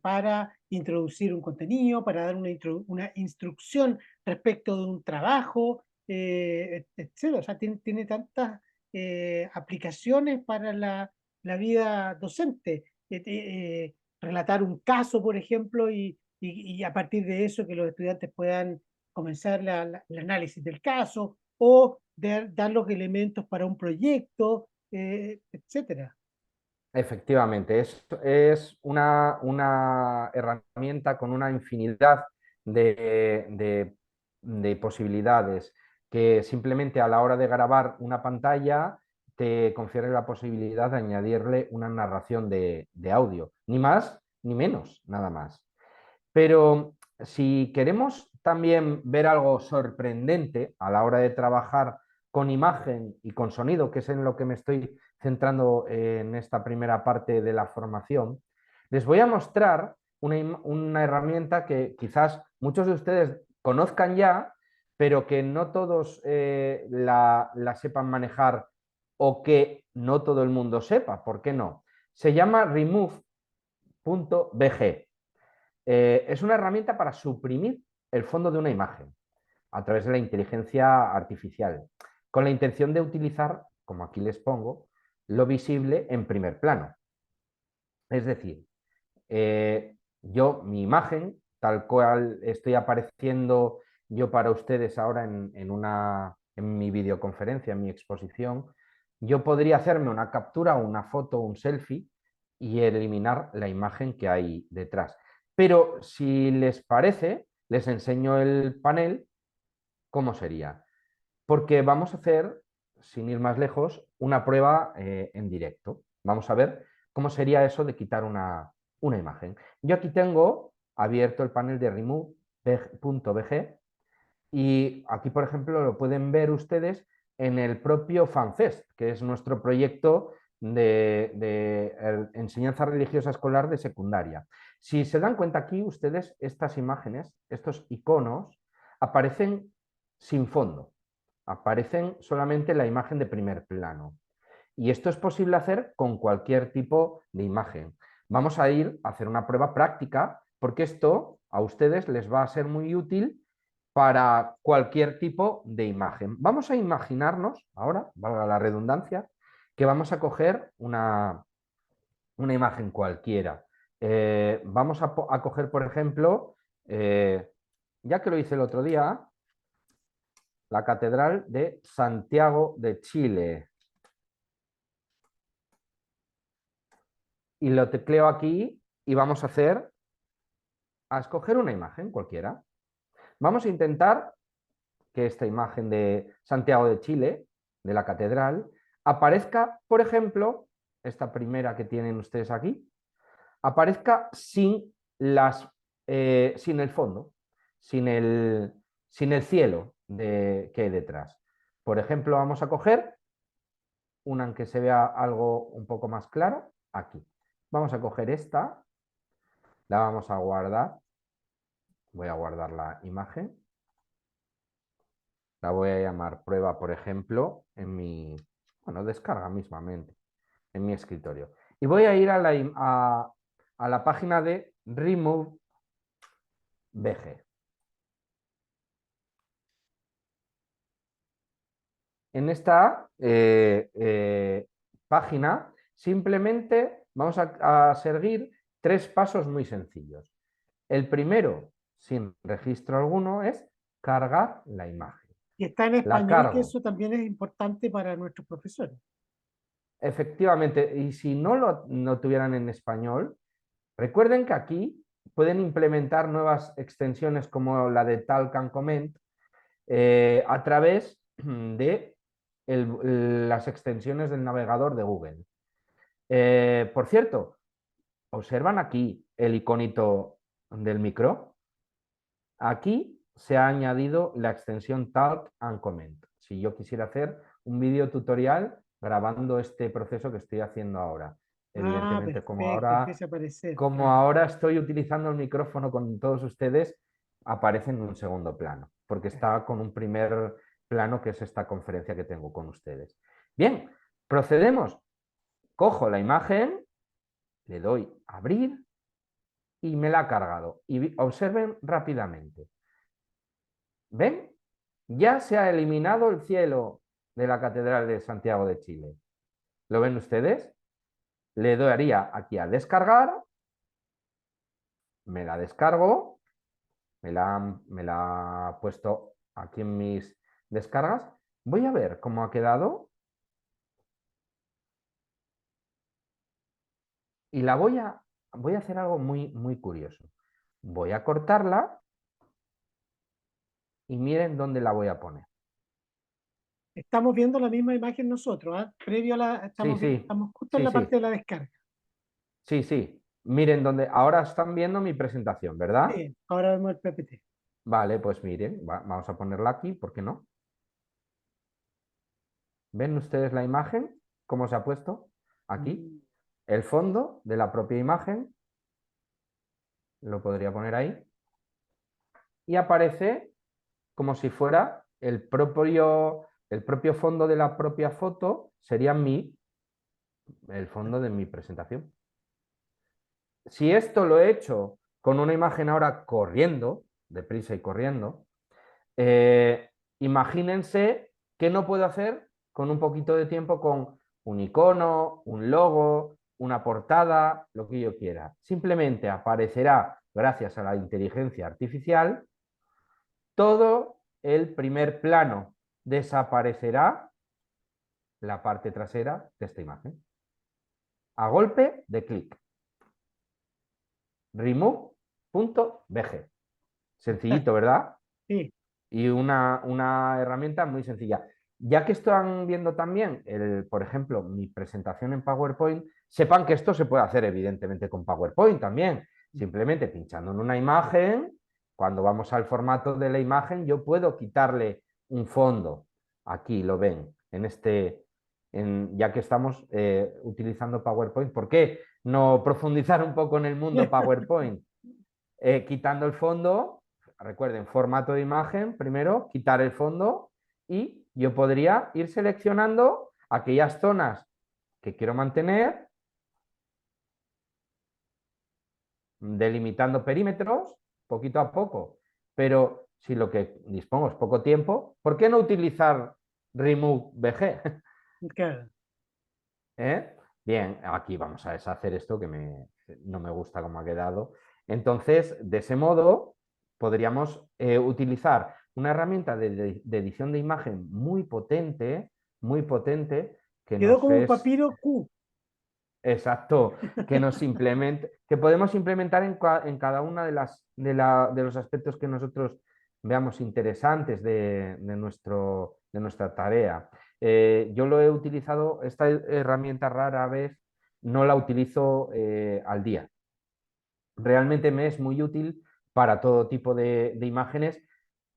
S1: para introducir un contenido, para dar una instrucción respecto de un trabajo, etcétera. O sea, tiene tantas aplicaciones para la vida docente. Relatar un caso, por ejemplo, y a partir de eso que los estudiantes puedan comenzar el análisis del caso o dar los elementos para un proyecto, etcétera.
S2: Efectivamente, es una herramienta con una infinidad de posibilidades que simplemente a la hora de grabar una pantalla te confiere la posibilidad de añadirle una narración de audio, ni más ni menos, nada más. Pero si queremos también ver algo sorprendente a la hora de trabajar con imagen y con sonido, que es en lo que me estoy centrando en esta primera parte de la formación, les voy a mostrar una herramienta que quizás muchos de ustedes conozcan ya, pero que no todos la sepan manejar, o que no todo el mundo sepa. ¿Por qué no? Se llama remove.bg. Es una herramienta para suprimir el fondo de una imagen a través de la inteligencia artificial, con la intención de utilizar, como aquí les pongo, lo visible en primer plano. Es decir, mi imagen, tal cual estoy apareciendo yo para ustedes ahora en mi videoconferencia, en mi exposición, yo podría hacerme una captura, una foto, un selfie y eliminar la imagen que hay detrás. Pero si les parece, les enseño el panel, cómo sería. Porque vamos a hacer, sin ir más lejos, una prueba en directo. Vamos a ver cómo sería eso de quitar una imagen. Yo aquí tengo abierto el panel de remove.bg y aquí, por ejemplo, lo pueden ver ustedes en el propio FanFest, que es nuestro proyecto de enseñanza religiosa escolar de secundaria. Si se dan cuenta aquí, ustedes, estas imágenes, estos iconos, aparecen sin fondo, aparecen solamente la imagen de primer plano. Y esto es posible hacer con cualquier tipo de imagen. Vamos a ir a hacer una prueba práctica porque esto a ustedes les va a ser muy útil para cualquier tipo de imagen. Vamos a imaginarnos, ahora, valga la redundancia, que vamos a coger una imagen cualquiera. Vamos a coger, por ejemplo, ya que lo hice el otro día, la Catedral de Santiago de Chile. Y lo tecleo aquí y vamos a escoger una imagen cualquiera. Vamos a intentar que esta imagen de Santiago de Chile, de la catedral, aparezca, por ejemplo, esta primera que tienen ustedes aquí, aparezca sin el fondo, sin el, sin el cielo que hay detrás. Por ejemplo, vamos a coger una en que se vea algo un poco más claro, aquí. Vamos a coger esta, la vamos a guardar Voy a guardar la imagen. La voy a llamar prueba, por ejemplo, en mi, bueno, descarga mismamente, en mi escritorio. Y voy a ir a la página de Remove BG. En esta página simplemente vamos a seguir tres pasos muy sencillos. El primero, sin registro alguno, es cargar la imagen.
S1: Y está en
S2: La
S1: español, que
S2: cargo.
S1: eso también es importante para nuestros profesores.
S2: Efectivamente, y si no tuvieran en español, recuerden que aquí pueden implementar nuevas extensiones como la de Talk and Comment a través de las extensiones del navegador de Google. Por cierto, observan aquí el iconito del micro. Aquí se ha añadido la extensión Talk and Comment. Si yo quisiera hacer un vídeo tutorial grabando este proceso que estoy haciendo ahora.
S1: Ah,
S2: Evidentemente,
S1: perfecto, empieza a aparecer,
S2: como
S1: claro.
S2: ahora estoy utilizando el micrófono con todos ustedes, aparece en un segundo plano, porque está con un primer plano que es esta conferencia que tengo con ustedes. Bien, procedemos. Cojo la imagen, le doy a abrir y me la ha cargado. Y observen rápidamente. ¿Ven? Ya se ha eliminado el cielo de la Catedral de Santiago de Chile. ¿Lo ven ustedes? Le daría aquí a descargar, me la descargo, me la ha puesto aquí en mis descargas. Voy a ver cómo ha quedado y voy a hacer algo muy, muy curioso. Voy a cortarla y miren dónde la voy a poner.
S1: Estamos viendo la misma imagen nosotros, ¿ah? Previo a
S2: Sí, sí,
S1: estamos justo en
S2: sí,
S1: la parte de
S2: sí,
S1: la descarga.
S2: sí, sí. Miren dónde, ahora están viendo mi presentación, ¿verdad?
S1: Sí, ahora vemos el PPT.
S2: Vale, pues miren, vamos a ponerla aquí, ¿por qué no? ¿Ven ustedes la imagen? ¿Cómo se ha puesto? Aquí.
S1: Mm.
S2: El fondo de la propia imagen, lo podría poner ahí, y aparece como si fuera el propio fondo de la propia foto, sería el fondo de mi presentación. Si esto lo he hecho con una imagen ahora corriendo, deprisa y corriendo, eh, imagínense qué no puedo hacer con un poquito de tiempo con un icono, un logo, una portada, lo que yo quiera. Simplemente aparecerá, gracias a la inteligencia artificial, todo el primer plano. Desaparecerá la parte trasera de esta imagen. A golpe de clic. Remove.bg. Sencillito, ¿verdad?
S1: Sí,
S2: Y una herramienta muy sencilla. Ya que están viendo también, por ejemplo, mi presentación en PowerPoint, sepan que esto se puede hacer evidentemente con PowerPoint también. Simplemente pinchando en una imagen, cuando vamos al formato de la imagen, yo puedo quitarle un fondo. Aquí lo ven, ya que estamos utilizando PowerPoint. ¿Por qué no profundizar un poco en el mundo PowerPoint? Quitando el fondo, recuerden, formato de imagen, primero, quitar el fondo y yo podría ir seleccionando aquellas zonas que quiero mantener, delimitando perímetros poquito a poco, pero si lo que dispongo es poco tiempo, ¿por qué no utilizar Remove BG?
S1: claro.
S2: ¿Eh? Bien, aquí vamos a deshacer esto que no me gusta cómo ha quedado. Entonces, de ese modo, podríamos utilizar una herramienta de edición de imagen muy potente, que
S1: Quedó
S2: nos
S1: como un
S2: es
S1: papiro Q.
S2: exacto, que podemos implementar en cada una de los aspectos que nosotros veamos interesantes de nuestra tarea. Yo lo he utilizado, esta herramienta rara vez no la utilizo al día. Realmente me es muy útil para todo tipo de imágenes,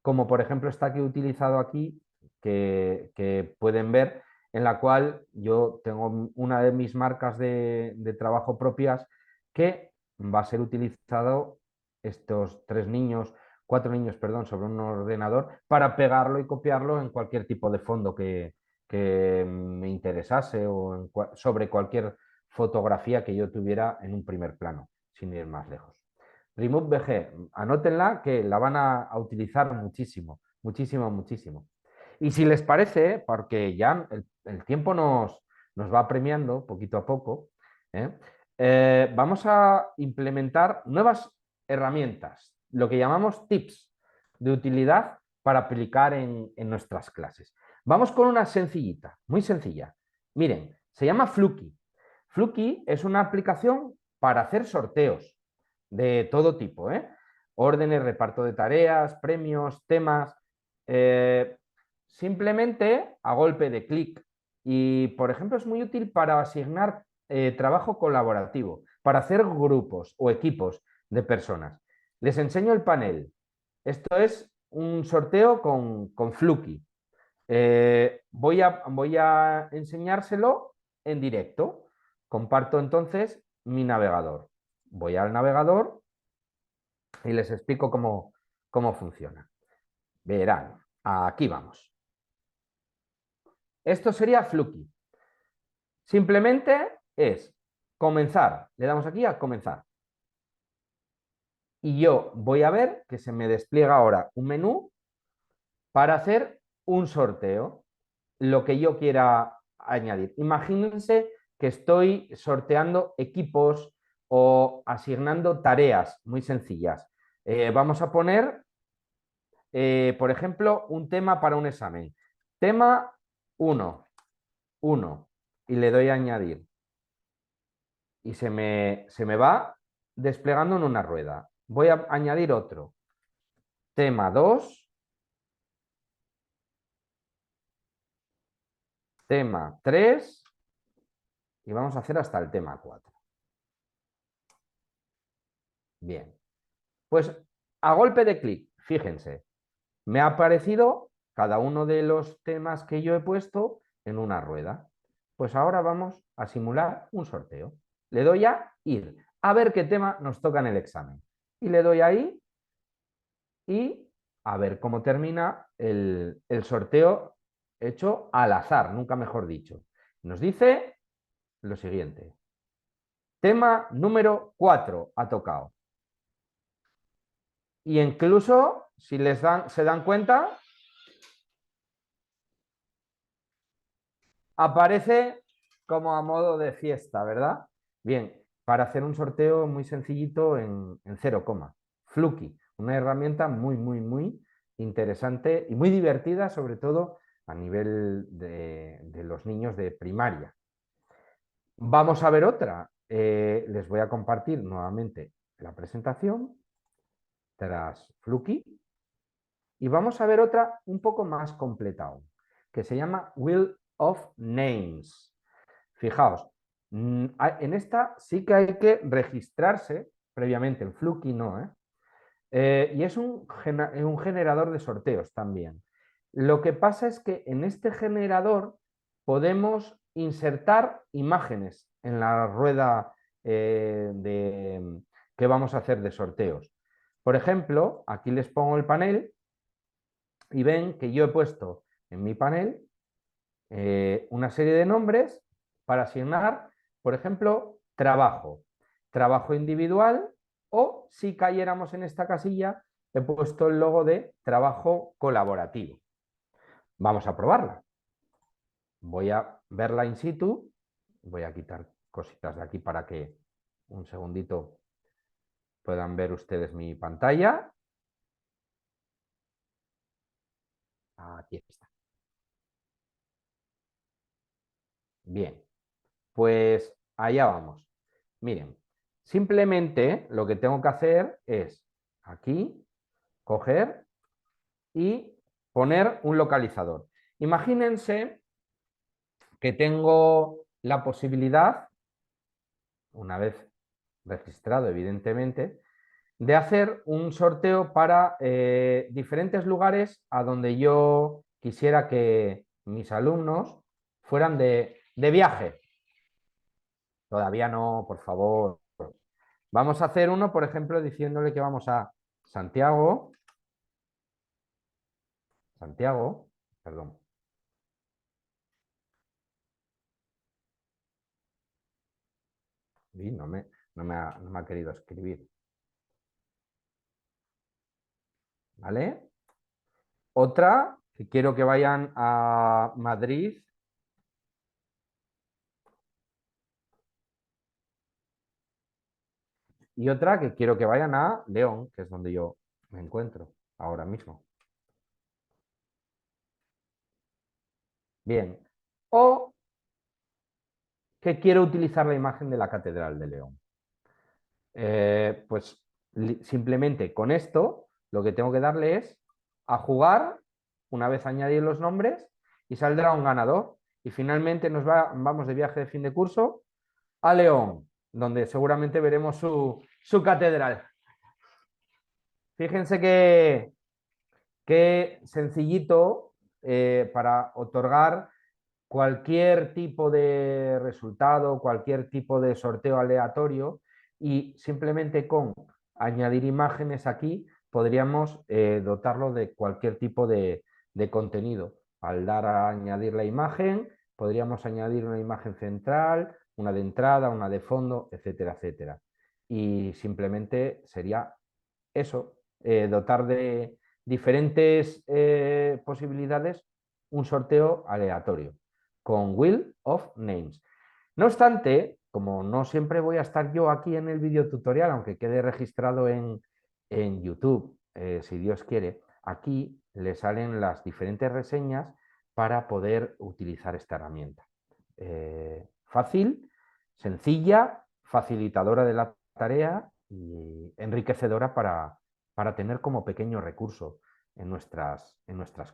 S2: como por ejemplo esta que he utilizado aquí, que pueden ver, en la cual yo tengo una de mis marcas de trabajo propias que va a ser utilizado estos tres niños cuatro niños, perdón, sobre un ordenador para pegarlo y copiarlo en cualquier tipo de fondo que me interesase o sobre cualquier fotografía que yo tuviera en un primer plano, sin ir más lejos. Remove VG, anótenla que la van a utilizar muchísimo, muchísimo, muchísimo. Y si les parece, porque ya el tiempo nos va premiando poquito a poco, ¿eh? Vamos a implementar nuevas herramientas, lo que llamamos tips de utilidad para aplicar en nuestras clases. Vamos con una sencillita, muy sencilla. Miren, se llama Fluky. Fluky es una aplicación para hacer sorteos de todo tipo, ¿eh? Órdenes, reparto de tareas, premios, temas. eh, Simplemente a golpe de clic. Y, por ejemplo, es muy útil para asignar trabajo colaborativo, para hacer grupos o equipos de personas. Les enseño el panel. Esto es un sorteo con Fluky. Voy a enseñárselo en directo. Comparto entonces mi navegador. Voy al navegador y les explico cómo funciona. Verán, aquí vamos. Esto sería Fluky. Simplemente es comenzar. Le damos aquí a comenzar. Y yo voy a ver que se me despliega ahora un menú para hacer un sorteo, lo que yo quiera añadir. Imagínense que estoy sorteando equipos o asignando tareas muy sencillas. Vamos a poner, por ejemplo, un tema para un examen. Tema 1, 1, y le doy a añadir. Y se me va desplegando en una rueda. Voy a añadir otro. Tema 2, tema 3 y vamos a hacer hasta el tema 4. Bien, pues a golpe de clic, fíjense, me ha aparecido cada uno de los temas que yo he puesto en una rueda. Pues ahora vamos a simular un sorteo. Le doy a ir, a ver qué tema nos toca en el examen. Y le doy ahí y a ver cómo termina el sorteo hecho al azar, nunca mejor dicho. Nos dice lo siguiente. Tema número 4 ha tocado. Y incluso, si se dan cuenta, aparece como a modo de fiesta, ¿verdad? Bien, para hacer un sorteo muy sencillito en 0, Fluky, una herramienta muy, muy, muy interesante y muy divertida, sobre todo a nivel de los niños de primaria. Vamos a ver otra. Les voy a compartir nuevamente la presentación tras Fluky y vamos a ver otra un poco más completa aún, que se llama Wheel of Names. Fijaos, en esta sí que hay que registrarse previamente, en Fluky no, ¿eh? Y es un generador de sorteos también. Lo que pasa es que en este generador podemos insertar imágenes en la rueda que vamos a hacer de sorteos. Por ejemplo, aquí les pongo el panel y ven que yo he puesto en mi panel una serie de nombres para asignar, por ejemplo, trabajo, trabajo individual o si cayéramos en esta casilla, he puesto el logo de trabajo colaborativo. Vamos a probarla. Voy a verla in situ. Voy a quitar cositas de aquí para que un segundito puedan ver ustedes mi pantalla. Aquí está. Bien, pues allá vamos. Miren, simplemente lo que tengo que hacer es aquí coger y poner un localizador. Imagínense que tengo la posibilidad, una vez registrado evidentemente, de hacer un sorteo para diferentes lugares a donde yo quisiera que mis alumnos fueran de viaje. Todavía no, por favor. Vamos a hacer uno, por ejemplo, diciéndole que vamos a Santiago Santiago, perdón. Y no me ha querido escribir. ¿Vale? Otra, que quiero que vayan a Madrid. Y otra, que quiero que vayan a León, que es donde yo me encuentro ahora mismo. Bien. O que quiero utilizar la imagen de la Catedral de León. Pues simplemente con esto lo que tengo que darle es a jugar, una vez añadir los nombres, y saldrá un ganador. Y finalmente vamos de viaje de fin de curso a León, donde seguramente veremos su catedral. Fíjense que sencillito para otorgar cualquier tipo de resultado, cualquier tipo de sorteo aleatorio, y simplemente con añadir imágenes aquí podríamos dotarlo de cualquier tipo de contenido. Al dar a añadir la imagen, podríamos añadir una imagen central, una de entrada, una de fondo, etcétera, etcétera. Y simplemente sería eso, dotar de diferentes posibilidades un sorteo aleatorio con Wheel of Names. No obstante, como no siempre voy a estar yo aquí en el video tutorial, aunque quede registrado en YouTube, si Dios quiere, aquí le salen las diferentes reseñas para poder utilizar esta herramienta. Fácil, sencilla, facilitadora de la tarea y enriquecedora para tener como pequeño recurso en nuestras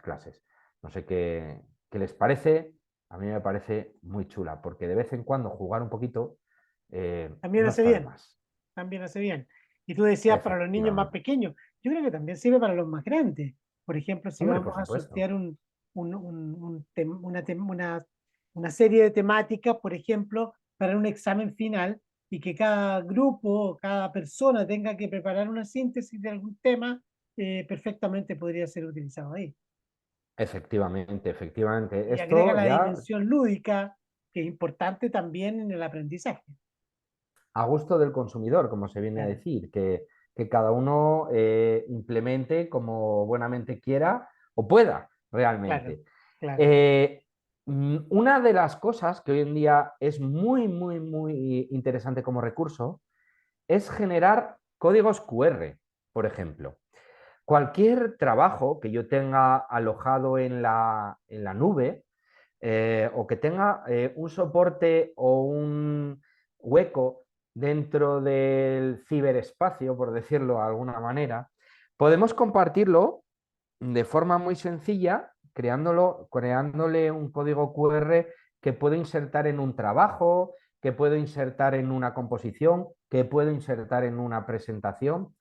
S2: clases. No sé qué les parece. A mí me parece muy chula, porque de vez en cuando jugar un poquito
S1: También
S2: no
S1: hace
S2: está de
S1: bien,
S2: más.
S1: también hace bien. Y tú decías para los niños más
S2: Efectivamente.
S1: pequeños, yo creo que también sirve para los más grandes. Por ejemplo, si
S2: Hombre, por
S1: vamos a
S2: supuesto.
S1: sortear una serie de temáticas, por ejemplo, para un examen final, y que cada grupo, cada persona tenga que preparar una síntesis de algún tema, perfectamente podría ser utilizado ahí.
S2: Efectivamente, efectivamente.
S1: Y agrega
S2: Esto
S1: la
S2: ya
S1: dimensión lúdica, que es importante también en el aprendizaje.
S2: a gusto del consumidor, como se viene a
S1: Claro,
S2: decir, que cada uno implemente como buenamente quiera o pueda
S1: claro,
S2: realmente.
S1: claro.
S2: Eh, una de las cosas que hoy en día es muy, muy, muy interesante como recurso es generar códigos QR, por ejemplo. Cualquier trabajo que yo tenga alojado en la nube, o que tenga un soporte o un hueco dentro del ciberespacio, por decirlo de alguna manera, podemos compartirlo de forma muy sencilla, creándole un código QR que puedo insertar en un trabajo, que puedo insertar en una composición, que puedo insertar en una presentación.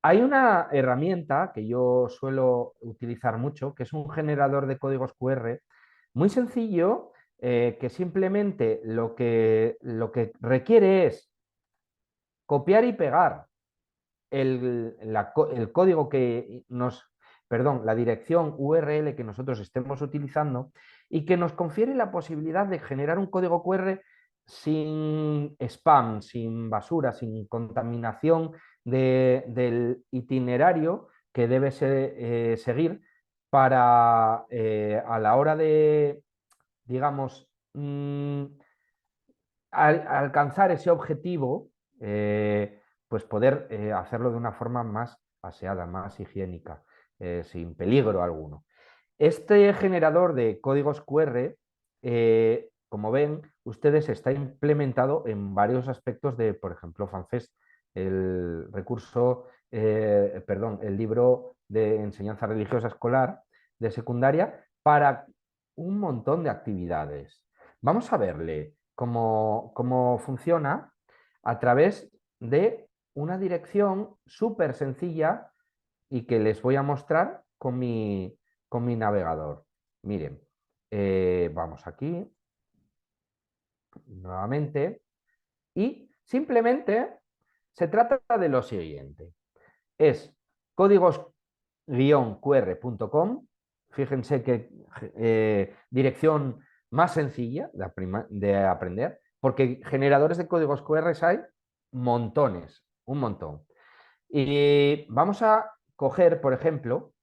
S2: Hay una herramienta que yo suelo utilizar mucho, que es un generador de códigos QR muy sencillo, que simplemente lo que requiere es copiar y pegar el código perdón, la dirección URL que nosotros estemos utilizando, y que nos confiere la posibilidad de generar un código QR sin spam, sin basura, sin contaminación del itinerario que debe seguir para a la hora de, digamos, alcanzar ese objetivo, pues poder hacerlo de una forma más aseada, más higiénica, sin peligro alguno. Este generador de códigos QR, como ven, ustedes está implementado en varios aspectos de, por ejemplo, FanFest, el recurso, perdón, el libro de enseñanza religiosa escolar de secundaria, para un montón de actividades. Vamos a verle cómo funciona a través de una dirección súper sencilla y que les voy a mostrar con mi navegador. Miren, vamos aquí nuevamente y simplemente se trata de lo siguiente. Es códigos-qr.com, fíjense que dirección más sencilla de aprender, porque generadores de códigos QR hay montones, un montón. Y vamos a coger, por ejemplo,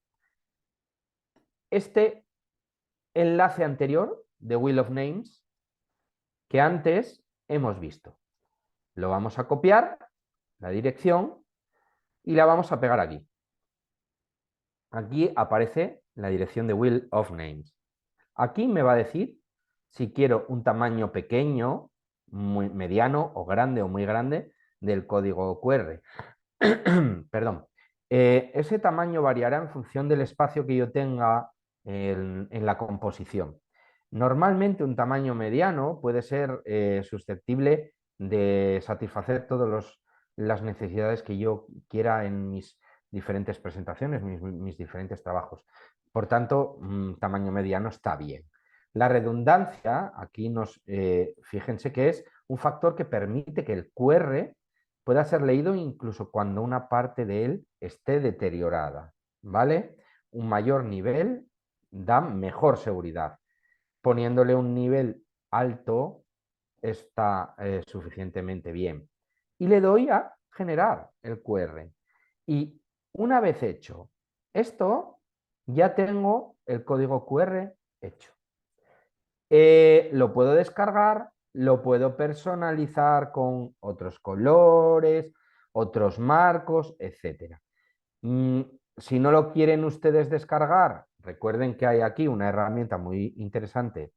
S2: este enlace anterior de Wheel of Names que antes hemos visto. Lo vamos a copiar, la dirección, y la vamos a pegar aquí. Aquí aparece la dirección de Wheel of Names. Aquí me va a decir si quiero un tamaño pequeño, muy mediano o grande o muy grande del código QR. Perdón. Ese tamaño variará en función del espacio que yo tenga en la composición. Normalmente un tamaño mediano puede ser susceptible de satisfacer todas las necesidades que yo quiera en mis diferentes presentaciones, mis diferentes trabajos. Por tanto, un tamaño mediano está bien. La redundancia, aquí fíjense que es un factor que permite que el QR pueda ser leído incluso cuando una parte de él esté deteriorada, ¿vale? Un mayor nivel da mejor seguridad. Poniéndole un nivel alto está suficientemente bien. Y le doy a generar el QR. Y una vez hecho esto, ya tengo el código QR hecho. Lo puedo descargar, lo puedo personalizar con otros colores, otros marcos, etc. Si no lo quieren ustedes descargar, recuerden que hay aquí una herramienta muy interesante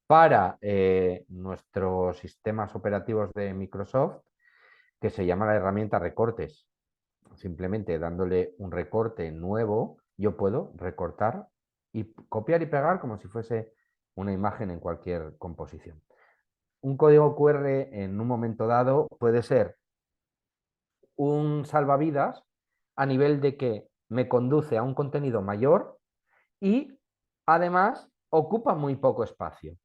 S2: para nuestros sistemas operativos de Microsoft, que se llama la herramienta recortes. Simplemente dándole un recorte nuevo, yo puedo recortar y copiar y pegar como si fuese una imagen en cualquier composición. Un código QR en un momento dado puede ser un salvavidas a nivel de que me conduce a un contenido mayor y además ocupa muy poco espacio.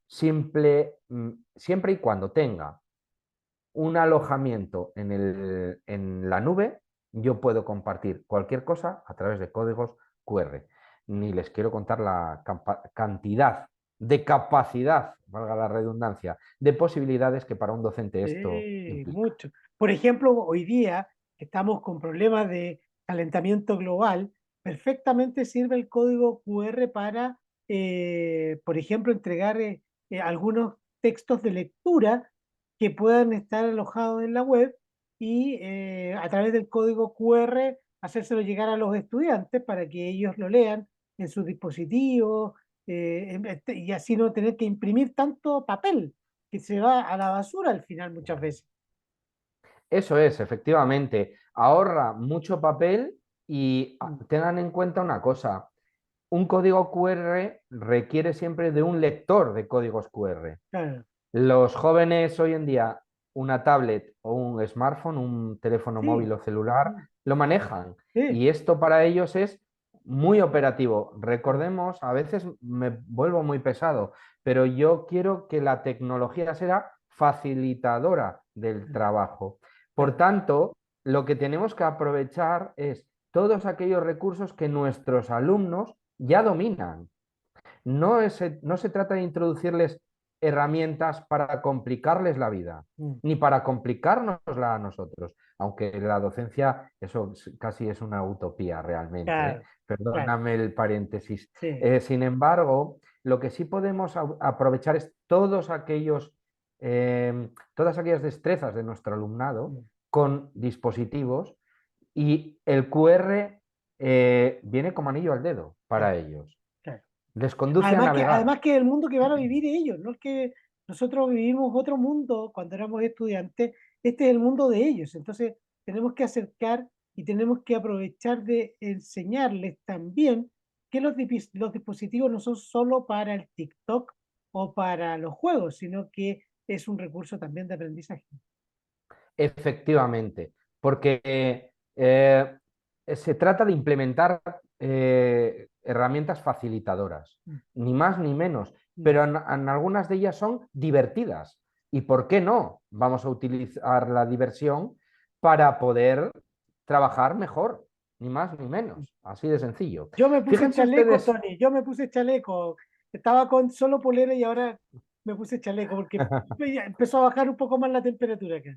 S2: Siempre y cuando tenga un alojamiento en la nube, yo puedo compartir cualquier cosa a través de códigos QR. Ni les quiero contar la cantidad de capacidad, valga la redundancia, de posibilidades que para un docente esto
S1: Sí,
S2: implica.
S1: mucho. Por ejemplo, hoy día que estamos con problemas de calentamiento global, perfectamente sirve el código QR para, por ejemplo, entregar algunos textos de lectura que puedan estar alojados en la web y a través del código QR hacérselo llegar a los estudiantes para que ellos lo lean en sus dispositivos y así no tener que imprimir tanto papel que se va a la basura al final muchas veces.
S2: Eso es, efectivamente, ahorra mucho papel y
S1: Mm,
S2: tengan en cuenta una cosa, un código QR requiere siempre de un lector de códigos QR.
S1: claro.
S2: Los jóvenes hoy en día, una tablet o un smartphone, un teléfono móvil
S1: Sí,
S2: o celular,
S1: mm,
S2: lo manejan
S1: sí,
S2: y esto para ellos es muy operativo. Recordemos, a veces me vuelvo muy pesado, pero yo quiero que la tecnología sea facilitadora del trabajo. Por
S1: claro.
S2: tanto, lo que tenemos que aprovechar es todos aquellos recursos que nuestros alumnos ya dominan. No se trata de introducirles herramientas para complicarles la vida,
S1: Mm,
S2: ni para complicárnosla a nosotros, aunque la docencia, eso casi es una utopía realmente, ¿eh?
S1: claro, claro,
S2: Perdóname el paréntesis.
S1: sí.
S2: Sin embargo, lo que sí podemos aprovechar es todas aquellas destrezas de nuestro alumnado
S1: Mm,
S2: con dispositivos y el QR viene como anillo al dedo
S1: claro,
S2: para ellos.
S1: claro.
S2: Les conduce a navegar.
S1: Además que es el mundo que van a vivir ellos, no es que nosotros vivimos otro mundo cuando éramos estudiantes, este es el mundo de ellos, entonces tenemos que acercar y tenemos que aprovechar de enseñarles también que los dispositivos no son solo para el TikTok o para los juegos, sino que es un recurso también de aprendizaje.
S2: Efectivamente, porque se trata de implementar herramientas facilitadoras,
S1: Mm,
S2: ni más ni menos,
S1: mm,
S2: pero en algunas de ellas son divertidas. ¿Y por qué no? Vamos a utilizar la diversión para poder trabajar mejor, ni más ni menos, así de sencillo.
S1: Yo me puse
S2: Fíjense
S1: chaleco,
S2: ustedes,
S1: Tony, yo me puse chaleco. Estaba con solo polera y ahora me puse chaleco porque ya empezó a bajar un poco más la temperatura acá.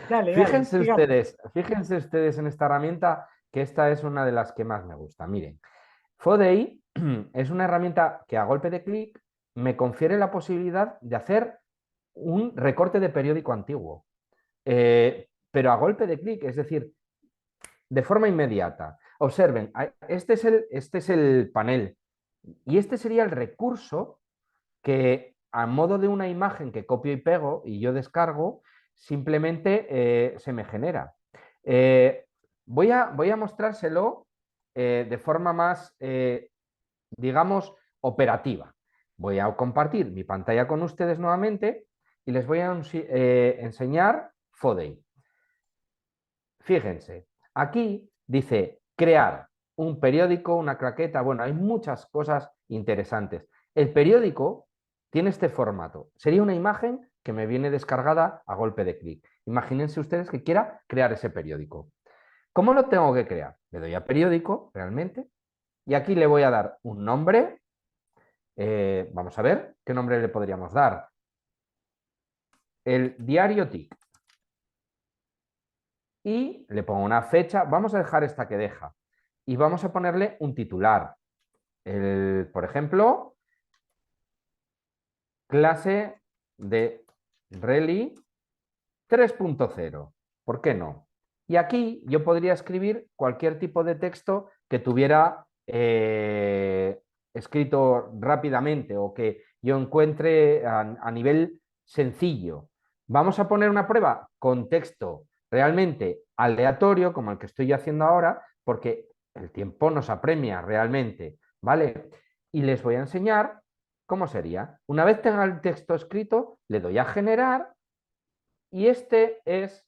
S1: Dale, dale, sigamos.
S2: fíjense ustedes en esta herramienta, que esta es una de las que más me gusta. Miren, Fodei es una herramienta que a golpe de clic me confiere la posibilidad de hacer un recorte de periódico antiguo, pero a golpe de clic, es decir, de forma inmediata. Observen, este es el panel y este sería el recurso que a modo de una imagen que copio y pego y yo descargo, simplemente se me genera. Eh, voy a mostrárselo de forma más, digamos, operativa. Voy a compartir mi pantalla con ustedes nuevamente y les voy a enseñar Fodei. Fíjense, aquí dice crear un periódico, una claqueta, bueno, hay muchas cosas interesantes. El periódico tiene este formato, sería una imagen que me viene descargada a golpe de clic. Imagínense ustedes que quiera crear ese periódico. ¿Cómo lo tengo que crear? Le doy a periódico, realmente, y aquí le voy a dar un nombre. Vamos a ver qué nombre le podríamos dar. El diario TIC. Y le pongo una fecha, vamos a dejar esta que deja, y vamos a ponerle un titular. Por ejemplo, clase de Reli 3.0. ¿Por qué no? Y aquí yo podría escribir cualquier tipo de texto que tuviera escrito rápidamente o que yo encuentre a nivel sencillo. Vamos a poner una prueba con texto realmente aleatorio, como el que estoy haciendo ahora, porque el tiempo nos apremia realmente, ¿vale? Y les voy a enseñar cómo sería. Una vez tenga el texto escrito, le doy a generar y este es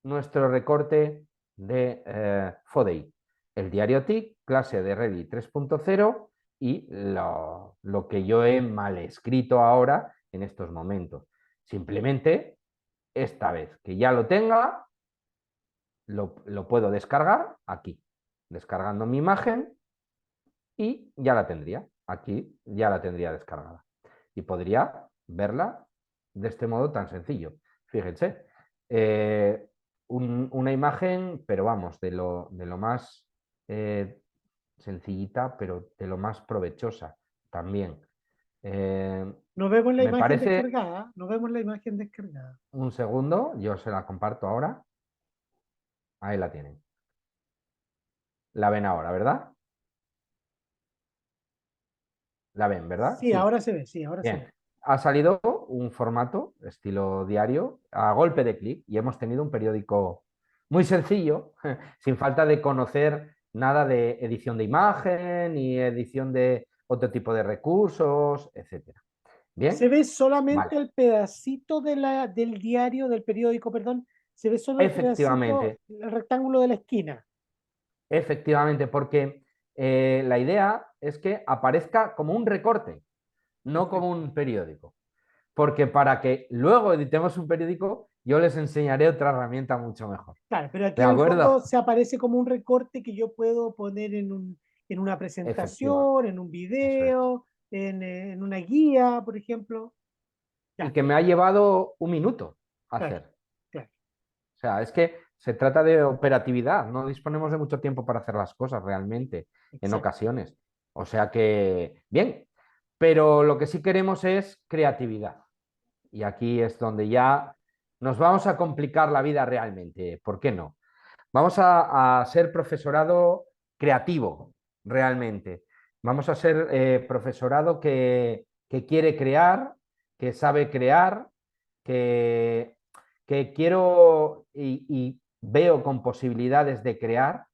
S2: nuestro recorte de Fodei. El diario TIC, clase de Ready 3.0 y lo que yo he mal escrito ahora en estos momentos. Simplemente, esta vez que ya lo tenga, lo puedo descargar aquí, descargando mi imagen y ya la tendría. Aquí ya la tendría descargada. Y podría verla de este modo tan sencillo. Fíjense, una imagen, pero vamos, de lo más sencillita, pero de lo más provechosa también. Eh,
S1: Nos vemos la
S2: Me
S1: imagen
S2: parece,
S1: descargada. Nos vemos la imagen descargada.
S2: un segundo, yo se la comparto ahora. Ahí la tienen. La ven ahora, ¿verdad? La ven, ¿verdad?
S1: Sí,
S2: Sí.
S1: ahora se ve, sí, ahora se
S2: Bien,
S1: ve.
S2: ha salido un formato estilo diario a golpe de clic y hemos tenido un periódico muy sencillo, sin falta de conocer nada de edición de imagen ni edición de otro tipo de recursos, etcétera.
S1: Se
S2: Bien,
S1: ve
S2: vale.
S1: solamente el pedacito del diario, del periódico, perdón. Se ve solo el pedacito,
S2: Efectivamente,
S1: el rectángulo de la esquina.
S2: efectivamente, porque la idea es que aparezca como un recorte, no como
S1: Perfecto.
S2: un periódico. Porque para que luego editemos un periódico, yo les enseñaré otra herramienta mucho mejor.
S1: Claro, pero aquí
S2: ¿De
S1: en el
S2: acuerdo?
S1: fondo se aparece como un recorte que yo puedo poner en una
S2: Efectiva,
S1: presentación, en un
S2: eso es.
S1: video, en una guía, por ejemplo.
S2: Y
S1: Ya,
S2: que me ha llevado un minuto
S1: claro,
S2: hacer.
S1: claro,
S2: O sea, es que se trata de operatividad, no disponemos de mucho tiempo para hacer las cosas realmente, en
S1: exacto.
S2: ocasiones. O sea que, bien, pero lo que sí queremos es creatividad. Y aquí es donde ya nos vamos a complicar la vida realmente. ¿Por qué no? Vamos a ser profesorado creativo, realmente. Vamos a ser profesorado que quiere crear, que sabe crear, que, que quiero y veo con posibilidades de crear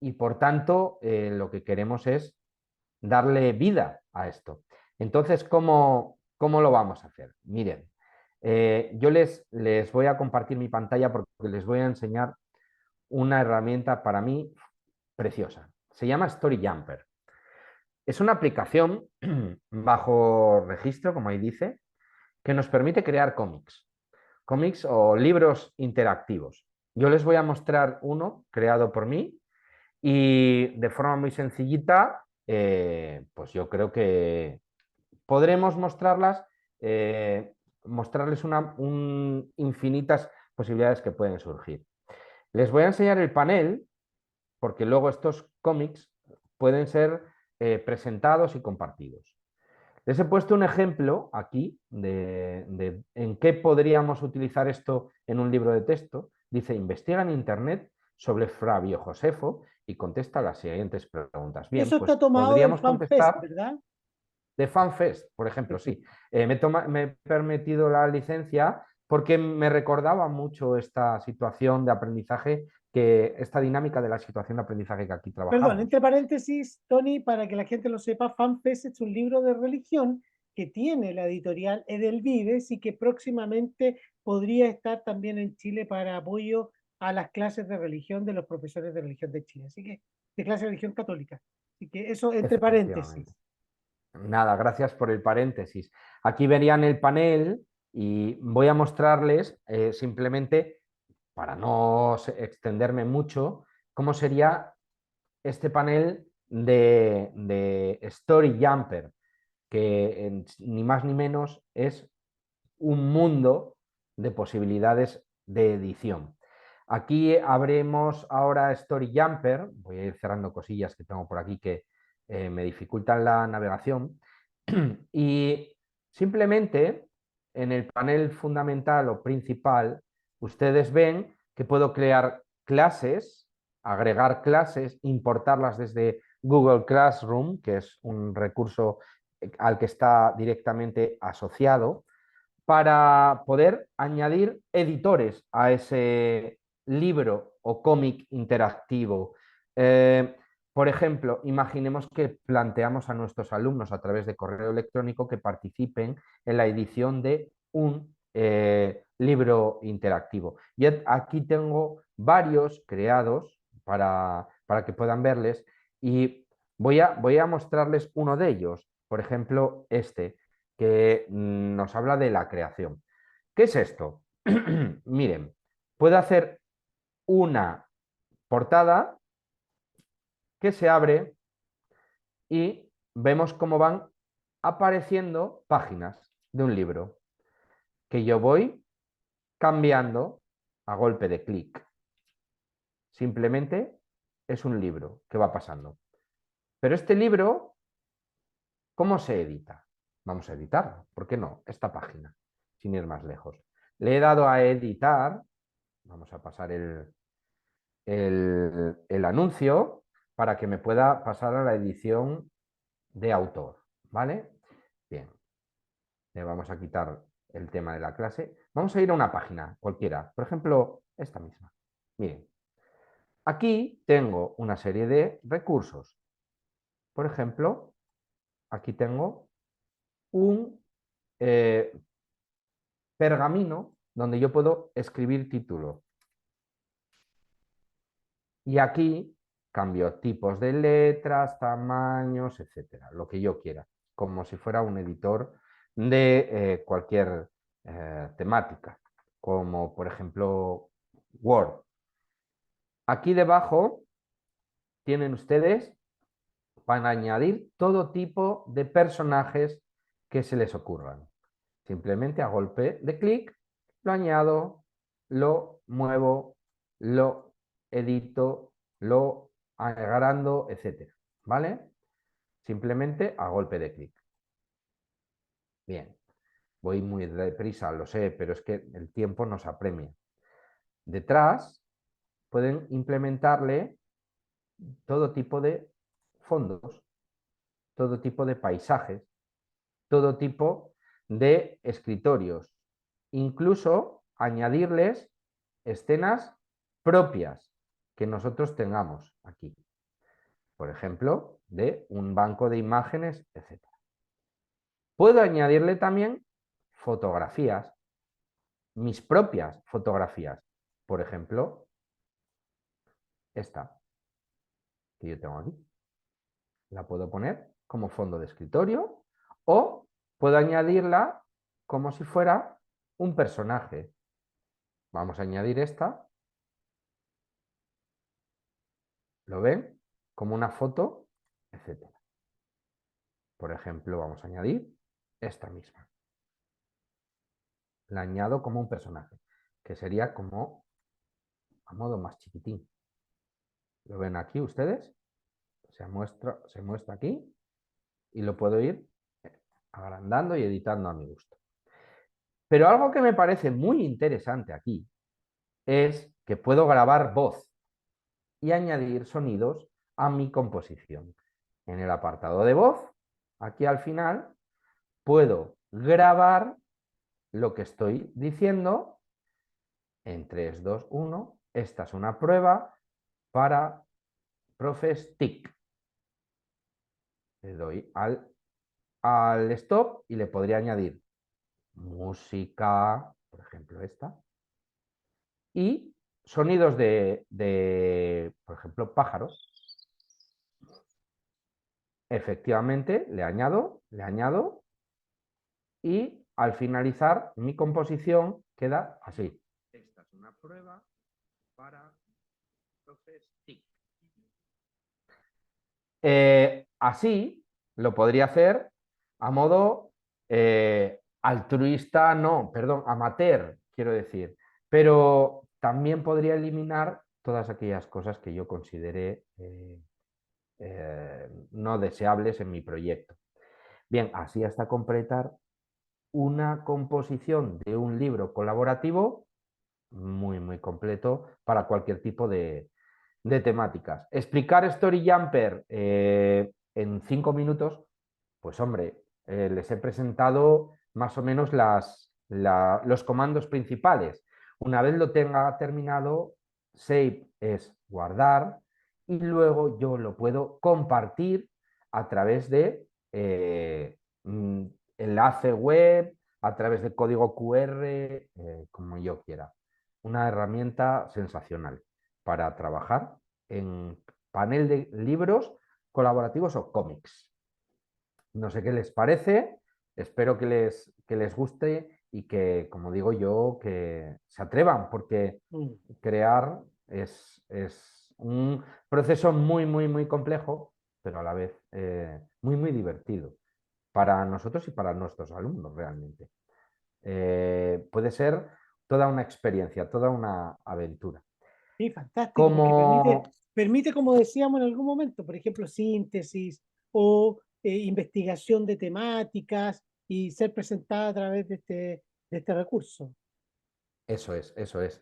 S2: y por tanto lo que queremos es darle vida a esto. Entonces, ¿cómo lo vamos a hacer? Miren, yo les voy a compartir mi pantalla porque les voy a enseñar una herramienta para mí preciosa. Se llama Story Jumper. Es una aplicación bajo registro, como ahí dice, que nos permite crear cómics o libros interactivos. Yo les voy a mostrar uno creado por mí Y de forma muy sencillita, pues yo creo que podremos mostrarles infinitas posibilidades que pueden surgir. Les voy a enseñar el panel porque luego estos cómics pueden ser presentados y compartidos. Les he puesto un ejemplo aquí de en qué podríamos utilizar esto en un libro de texto. Dice, investiga en Internet sobre Flavio Josefo y contesta las siguientes preguntas. Bien,
S1: Eso está
S2: pues
S1: tomado del
S2: podríamos
S1: FanFest,
S2: contestar
S1: ¿verdad?
S2: de FanFest, por ejemplo, sí. Me he permitido la licencia porque me recordaba mucho esta situación de aprendizaje, esta dinámica de la situación de aprendizaje que aquí
S1: Perdón,
S2: trabajamos.
S1: entre paréntesis, Tony, para que la gente lo sepa, FanFest es un libro de religión que tiene la editorial Edelvives y que próximamente podría estar también en Chile para apoyo a las clases de religión de los profesores de religión de Chile. Así que, de clase de religión católica. Así que eso entre
S2: Efectivamente.
S1: paréntesis.
S2: Nada, gracias por el paréntesis. Aquí verían el panel y voy a mostrarles simplemente, para no extenderme mucho, cómo sería este panel de Story Jumper, que ni más ni menos es un mundo de posibilidades de edición. Aquí abremos ahora Story Jumper, voy a ir cerrando cosillas que tengo por aquí que me dificultan la navegación, y simplemente en el panel fundamental o principal ustedes ven que puedo crear clases, agregar clases, importarlas desde Google Classroom, que es un recurso al que está directamente asociado, para poder añadir editores a ese libro o cómic interactivo. Por ejemplo, imaginemos que planteamos a nuestros alumnos a través de correo electrónico que participen en la edición de un libro interactivo. Y aquí tengo varios creados para que puedan verles y voy a mostrarles uno de ellos. Por ejemplo, este que nos habla de la creación. ¿Qué es esto? Miren, puedo hacer una portada que se abre y vemos cómo van apareciendo páginas de un libro que yo voy cambiando a golpe de clic. Simplemente es un libro que va pasando. Pero este libro, ¿cómo se edita? Vamos a editarlo. ¿Por qué no? Esta página, sin ir más lejos. Le he dado a editar. Vamos a pasar el anuncio para que me pueda pasar a la edición de autor, ¿vale? Bien, le vamos a quitar el tema de la clase. Vamos a ir a una página cualquiera, por ejemplo, esta misma. Miren, aquí tengo una serie de recursos. Por ejemplo, aquí tengo un pergamino donde yo puedo escribir título. Y aquí cambio tipos de letras, tamaños, etcétera, lo que yo quiera, como si fuera un editor de cualquier temática, como por ejemplo Word. Aquí debajo tienen ustedes para añadir todo tipo de personajes que se les ocurran. Simplemente a golpe de clic lo añado, lo muevo, lo edito, lo agrando, etcétera. ¿Vale? Simplemente a golpe de clic. Bien, voy muy deprisa, lo sé, pero es que el tiempo nos apremia. Detrás pueden implementarle todo tipo de fondos, todo tipo de paisajes, todo tipo de escritorios, incluso añadirles escenas propias que nosotros tengamos aquí, por ejemplo, de un banco de imágenes, etc. Puedo añadirle también fotografías, mis propias fotografías, por ejemplo, esta que yo tengo aquí. La puedo poner como fondo de escritorio o puedo añadirla como si fuera un personaje. Vamos a añadir esta. ¿Lo ven? Como una foto, etcétera. Por ejemplo, vamos a añadir esta misma. La añado como un personaje, que sería como a modo más chiquitín. ¿Lo ven aquí ustedes? Se muestra aquí y lo puedo ir agrandando y editando a mi gusto. Pero algo que me parece muy interesante aquí es que puedo grabar voz y añadir sonidos a mi composición. En el apartado de voz, aquí al final, puedo grabar lo que estoy diciendo en 3, 2, 1. Esta es una prueba para Profes TIC. Le doy al stop y le podría añadir música, por ejemplo esta, y sonidos por ejemplo, pájaros. Efectivamente, le añado y al finalizar mi composición queda así. Esta es una prueba para Profes TIC. Así lo podría hacer a modo altruista, no, perdón, amateur, quiero decir, pero también podría eliminar todas aquellas cosas que yo considere no deseables en mi proyecto. Bien, así hasta completar una composición de un libro colaborativo muy, muy completo para cualquier tipo de temáticas. Explicar Story Jumper en 5 minutos, pues hombre, les he presentado más o menos los comandos principales. Una vez lo tenga terminado, save es guardar y luego yo lo puedo compartir a través de enlace web, a través de código QR, como yo quiera. Una herramienta sensacional para trabajar en panel de libros colaborativos o cómics. No sé qué les parece, espero que les guste y que, como digo yo, que se atrevan, porque crear es un proceso muy, muy, muy complejo, pero a la vez muy, muy divertido para nosotros y para nuestros alumnos realmente. Puede ser toda una experiencia, toda una aventura.
S1: Sí, fantástico, porque
S2: Como
S1: permite, como decíamos en algún momento, por ejemplo, síntesis o investigación de temáticas y ser presentada a través de este recurso.
S2: eso es, eso es.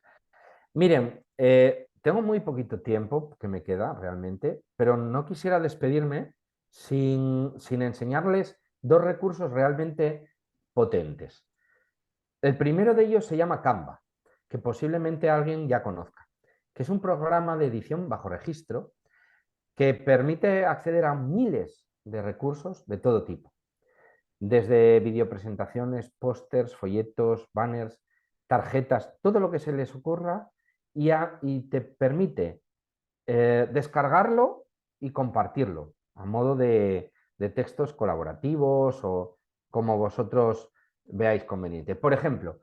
S2: Miren, tengo muy poquito tiempo que me queda realmente, pero no quisiera despedirme sin enseñarles dos recursos realmente potentes. El primero de ellos se llama Canva, que posiblemente alguien ya conozca, que es un programa de edición bajo registro que permite acceder a miles de recursos de todo tipo, desde videopresentaciones, pósters, folletos, banners, tarjetas, todo lo que se les ocurra y te permite descargarlo y compartirlo a modo de textos colaborativos o como vosotros veáis conveniente. Por ejemplo,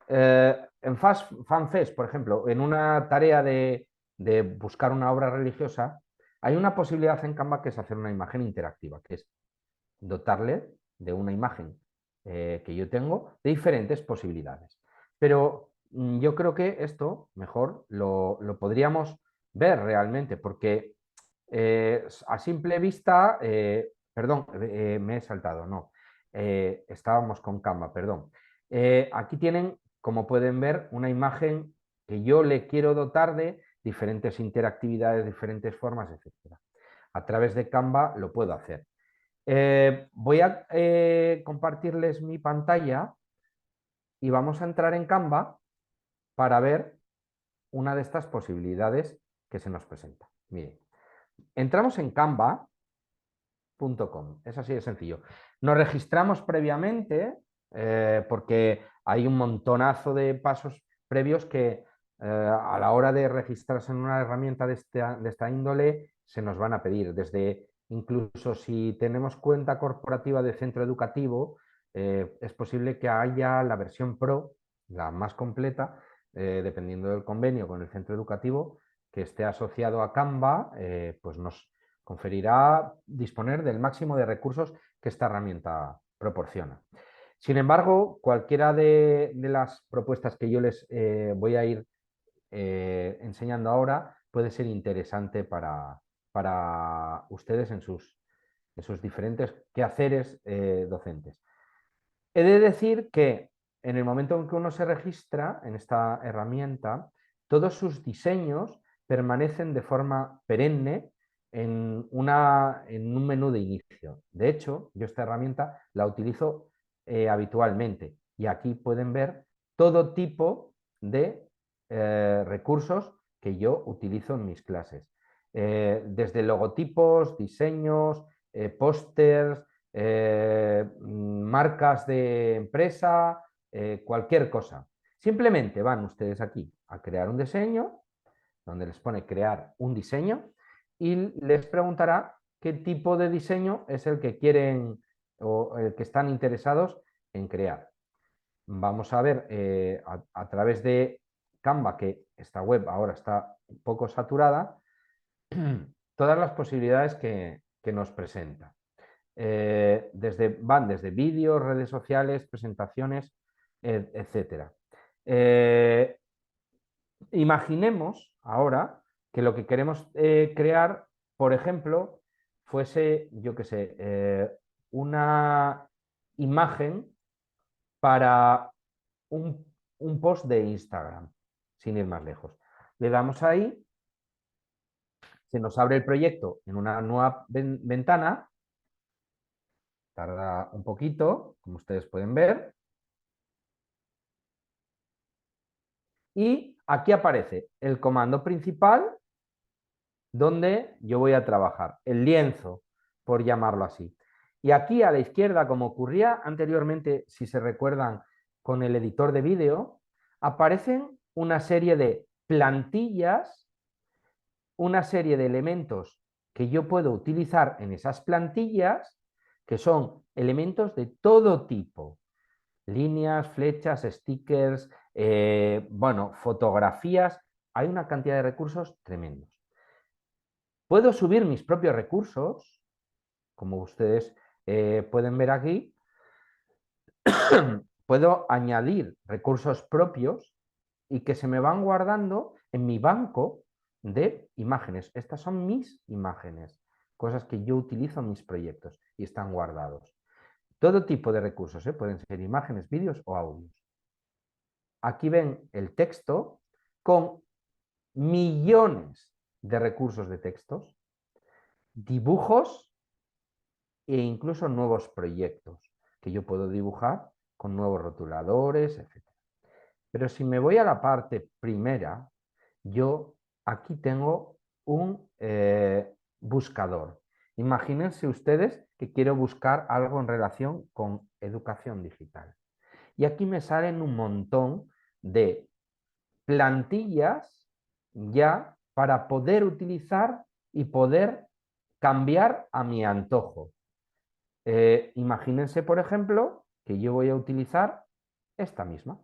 S2: en FanFest, por ejemplo, en una tarea de buscar una obra religiosa, hay una posibilidad en Canva que es hacer una imagen interactiva, que es dotarle de una imagen que yo tengo de diferentes posibilidades. Pero yo creo que esto mejor lo podríamos ver realmente, porque a simple vista, perdón, me he saltado, no, estábamos con Canva, perdón. Aquí tienen, como pueden ver, una imagen que yo le quiero dotar de diferentes interactividades, diferentes formas, etcétera. A través de Canva lo puedo hacer. Voy a compartirles mi pantalla y vamos a entrar en Canva para ver una de estas posibilidades que se nos presenta. Miren, entramos en canva.com, es así de sencillo. Nos registramos previamente porque hay un montonazo de pasos previos que a la hora de registrarse en una herramienta de esta índole se nos van a pedir, desde incluso si tenemos cuenta corporativa de centro educativo, es posible que haya la versión Pro, la más completa, dependiendo del convenio con el centro educativo, que esté asociado a Canva, pues nos conferirá disponer del máximo de recursos que esta herramienta proporciona. Sin embargo, cualquiera de las propuestas que yo les voy a ir enseñando ahora puede ser interesante para ustedes en sus diferentes quehaceres docentes. He de decir que en el momento en que uno se registra en esta herramienta, todos sus diseños permanecen de forma perenne en un menú de inicio. De hecho, yo esta herramienta la utilizo habitualmente y aquí pueden ver todo tipo de recursos que yo utilizo en mis clases. Desde logotipos, diseños, pósters, marcas de empresa, cualquier cosa. Simplemente van ustedes aquí a crear un diseño, donde les pone crear un diseño y les preguntará qué tipo de diseño es el que quieren o el que están interesados en crear. Vamos a ver a través de Canva, que esta web ahora está un poco saturada, todas las posibilidades que nos presenta. Van desde vídeos, redes sociales, presentaciones, etcétera. Imaginemos ahora que lo que queremos crear, por ejemplo, fuese, yo qué sé, una imagen para un post de Instagram, sin ir más lejos. Le damos ahí, se nos abre el proyecto en una nueva ventana, tarda un poquito, como ustedes pueden ver, y aquí aparece el comando principal donde yo voy a trabajar, el lienzo, por llamarlo así. Y aquí a la izquierda, como ocurría anteriormente, si se recuerdan, con el editor de vídeo, aparecen una serie de plantillas, una serie de elementos que yo puedo utilizar en esas plantillas, que son elementos de todo tipo. Líneas, flechas, stickers, bueno, fotografías. Hay una cantidad de recursos tremendos. Puedo subir mis propios recursos, como ustedes pueden ver aquí. Puedo añadir recursos propios y que se me van guardando en mi banco de imágenes. Estas son mis imágenes, cosas que yo utilizo en mis proyectos y están guardados. Todo tipo de recursos, pueden ser imágenes, vídeos o audios. Aquí ven el texto con millones de recursos de textos, dibujos e incluso nuevos proyectos que yo puedo dibujar con nuevos rotuladores, etc. Pero si me voy a la parte primera, yo aquí tengo un buscador. Imagínense ustedes que quiero buscar algo en relación con educación digital. Y aquí me salen un montón de plantillas ya para poder utilizar y poder cambiar a mi antojo. Imagínense, por ejemplo, que yo voy a utilizar esta misma,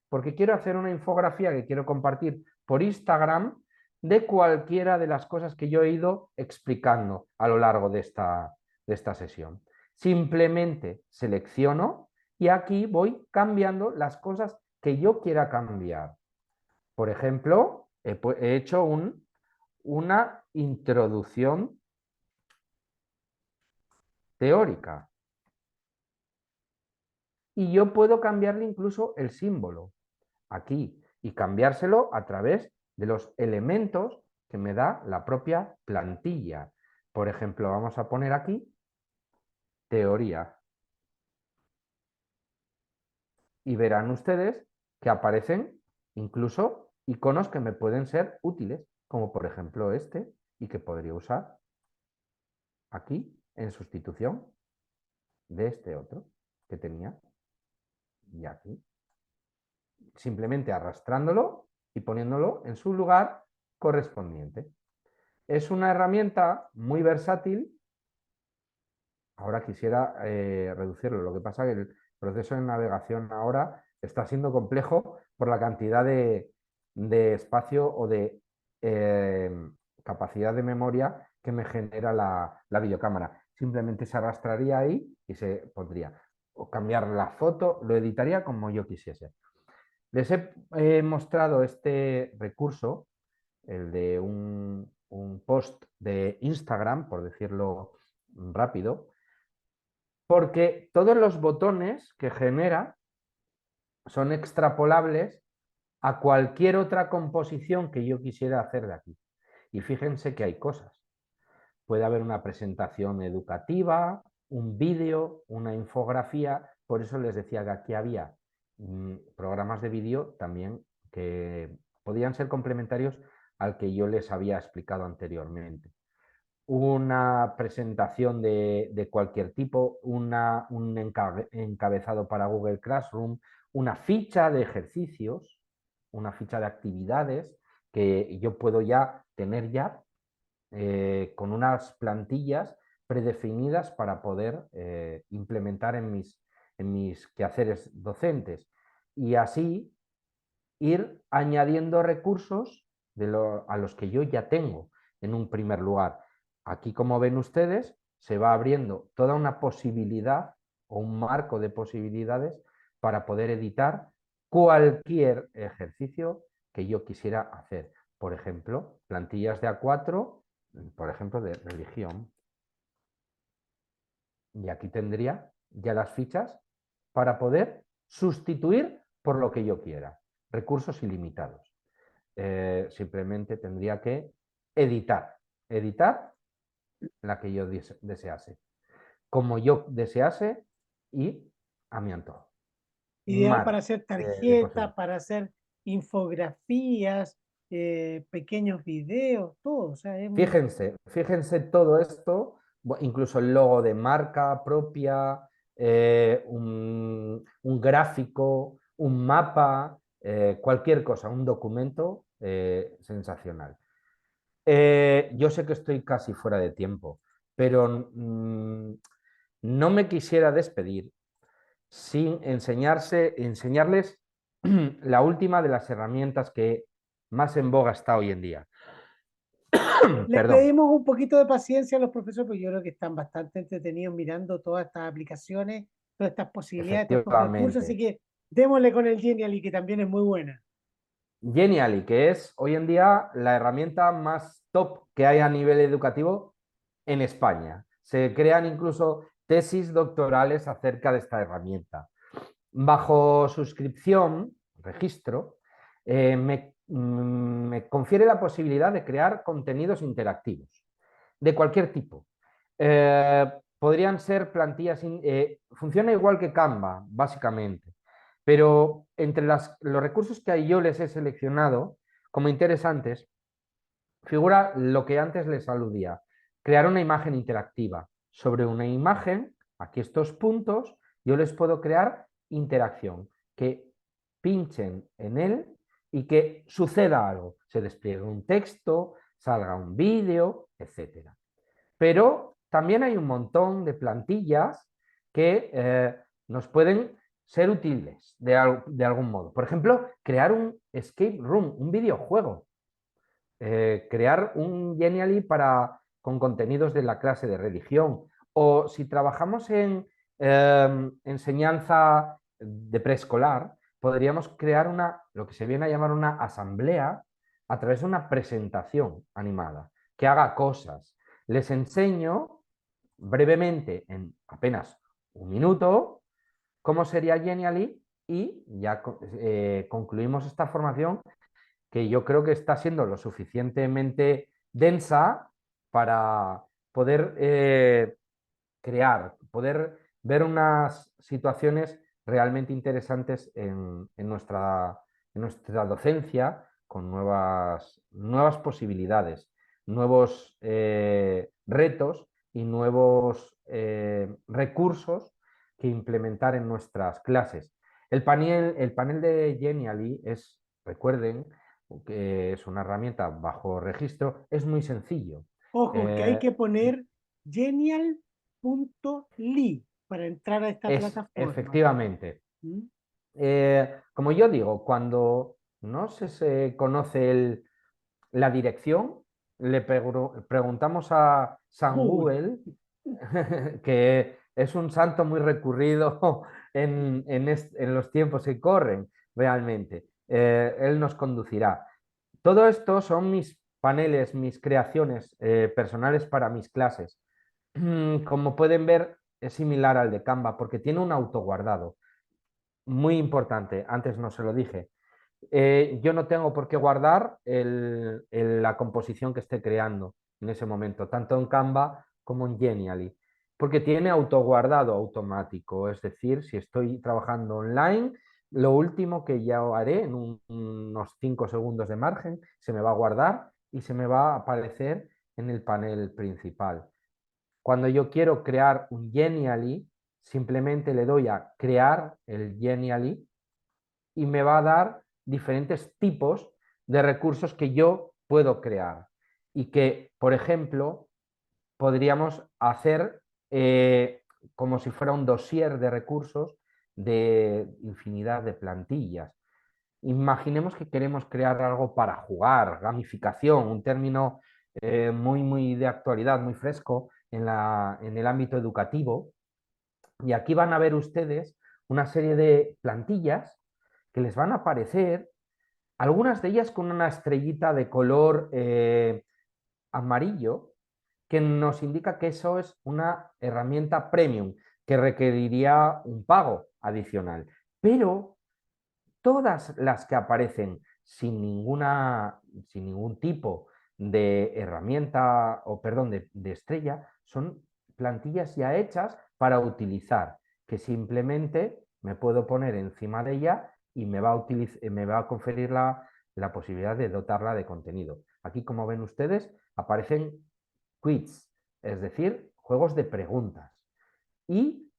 S2: porque quiero hacer una infografía que quiero compartir por Instagram de cualquiera de las cosas que yo he ido explicando a lo largo de esta sesión. Simplemente selecciono y aquí voy cambiando las cosas que yo quiera cambiar. Por ejemplo, he hecho una introducción teórica y yo puedo cambiarle incluso el símbolo aquí y cambiárselo a través de los elementos que me da la propia plantilla. Por ejemplo, vamos a poner aquí teoría. Y verán ustedes que aparecen incluso iconos que me pueden ser útiles, como por ejemplo este, y que podría usar aquí en sustitución de este otro que tenía y aquí. Simplemente arrastrándolo y poniéndolo en su lugar correspondiente. Es una herramienta muy versátil. Ahora quisiera reducirlo. Lo que pasa es que el proceso de navegación ahora está siendo complejo por la cantidad de espacio o de eh, capacidad de memoria que me genera la videocámara. Simplemente se arrastraría ahí y se pondría. O cambiar la foto, lo editaría como yo quisiese. Les he mostrado este recurso, el de un post de Instagram, por decirlo rápido, porque todos los botones que genera son extrapolables a cualquier otra composición que yo quisiera hacer de aquí. Y fíjense que hay cosas. Puede haber una presentación educativa, un vídeo, una infografía. Por eso les decía que aquí había programas de vídeo también que podían ser complementarios al que yo les había explicado anteriormente. Una presentación de cualquier tipo, un encabezado para Google Classroom, una ficha de ejercicios, una ficha de actividades que yo puedo ya tener ya con unas plantillas predefinidas para poder implementar en mis quehaceres docentes. Y así ir añadiendo recursos a los que yo ya tengo en un primer lugar. Aquí, como ven ustedes, se va abriendo toda una posibilidad o un marco de posibilidades para poder editar cualquier ejercicio que yo quisiera hacer. Por ejemplo, plantillas de A4, por ejemplo, de religión. Y aquí tendría ya las fichas para poder sustituir por lo que yo quiera. Recursos ilimitados. Simplemente tendría que editar la que yo desease, como yo desease y a mi antojo.
S1: Ideal para
S2: Mar
S1: hacer
S2: de
S1: tarjetas,
S2: posibilidades.
S1: para hacer infografías, pequeños videos, todo. O sea,
S2: Fíjense todo esto, incluso el logo de marca propia, un gráfico, un mapa, cualquier cosa, un documento sensacional. Yo sé que estoy casi fuera de tiempo, pero no me quisiera despedir sin enseñarles la última de las herramientas que más en boga está hoy en día.
S1: les
S2: Perdón,
S1: pedimos un poquito de paciencia a los profesores, porque yo creo que están bastante entretenidos mirando todas estas aplicaciones, todas estas posibilidades, todos estos recursos, así
S2: efectivamente.
S1: que démosle con el Genially, que también es muy buena.
S2: Genially, que es hoy en día la herramienta más top que hay a nivel educativo en España. Se crean incluso tesis doctorales acerca de esta herramienta. Bajo suscripción, registro, me confiere la posibilidad de crear contenidos interactivos de cualquier tipo. Podrían ser plantillas, funciona igual que Canva, básicamente, pero entre los recursos que yo les he seleccionado como interesantes, figura lo que antes les aludía, crear una imagen interactiva. Sobre una imagen, aquí estos puntos, yo les puedo crear interacción, que pinchen en él y que suceda algo, se despliegue un texto, salga un vídeo, etcétera. Pero también hay un montón de plantillas que nos pueden ser útiles de algún modo. Por ejemplo, crear un escape room, un videojuego. Crear un Genially con contenidos de la clase de religión. O si trabajamos en enseñanza de preescolar, podríamos crear lo que se viene a llamar una asamblea a través de una presentación animada, que haga cosas. Les enseño brevemente, en apenas un minuto, cómo sería Genially y ya concluimos esta formación que yo creo que está siendo lo suficientemente densa para poder crear, poder ver unas situaciones realmente interesantes en nuestra docencia con nuevas posibilidades, nuevos retos y nuevos recursos que implementar en nuestras clases. El panel de Genially es, recuerden, que es una herramienta bajo registro, es muy sencillo.
S1: Ojo, que hay
S2: Eh,
S1: que poner genial.ly para entrar a esta
S2: es
S1: plataforma.
S2: efectivamente.
S1: ¿Mm?
S2: Como yo digo, cuando no se conoce la dirección, preguntamos a San
S1: Google.
S2: Google, que es un santo muy recurrido en los tiempos que corren, realmente. Él nos conducirá. Todo esto son mis paneles, mis creaciones personales para mis clases. Como pueden ver, es similar al de Canva porque tiene un autoguardado. Muy importante, antes no se lo dije. Yo no tengo por qué guardar la composición que esté creando en ese momento, tanto en Canva como en Genially, porque tiene autoguardado automático. Es decir, si estoy trabajando online, lo último que ya haré en unos 5 segundos de margen, se me va a guardar y se me va a aparecer en el panel principal. Cuando yo quiero crear un Genially, simplemente le doy a crear el Genially y me va a dar diferentes tipos de recursos que yo puedo crear y que, por ejemplo, podríamos hacer como si fuera un dossier de recursos de infinidad de plantillas. Imaginemos que queremos crear algo para jugar, gamificación, un término muy de actualidad, muy fresco en el ámbito educativo. Y aquí van a ver ustedes una serie de plantillas que les van a aparecer, algunas de ellas con una estrellita de color amarillo, que nos indica que eso es una herramienta premium, que requeriría un pago adicional. Pero todas las que aparecen sin ningún tipo de herramienta o, perdón, de estrella, son plantillas ya hechas para utilizar, que simplemente me puedo poner encima de ella y me va a conferir la posibilidad de dotarla de contenido. Aquí, como ven ustedes, aparecen quiz, es decir, juegos de preguntas. Y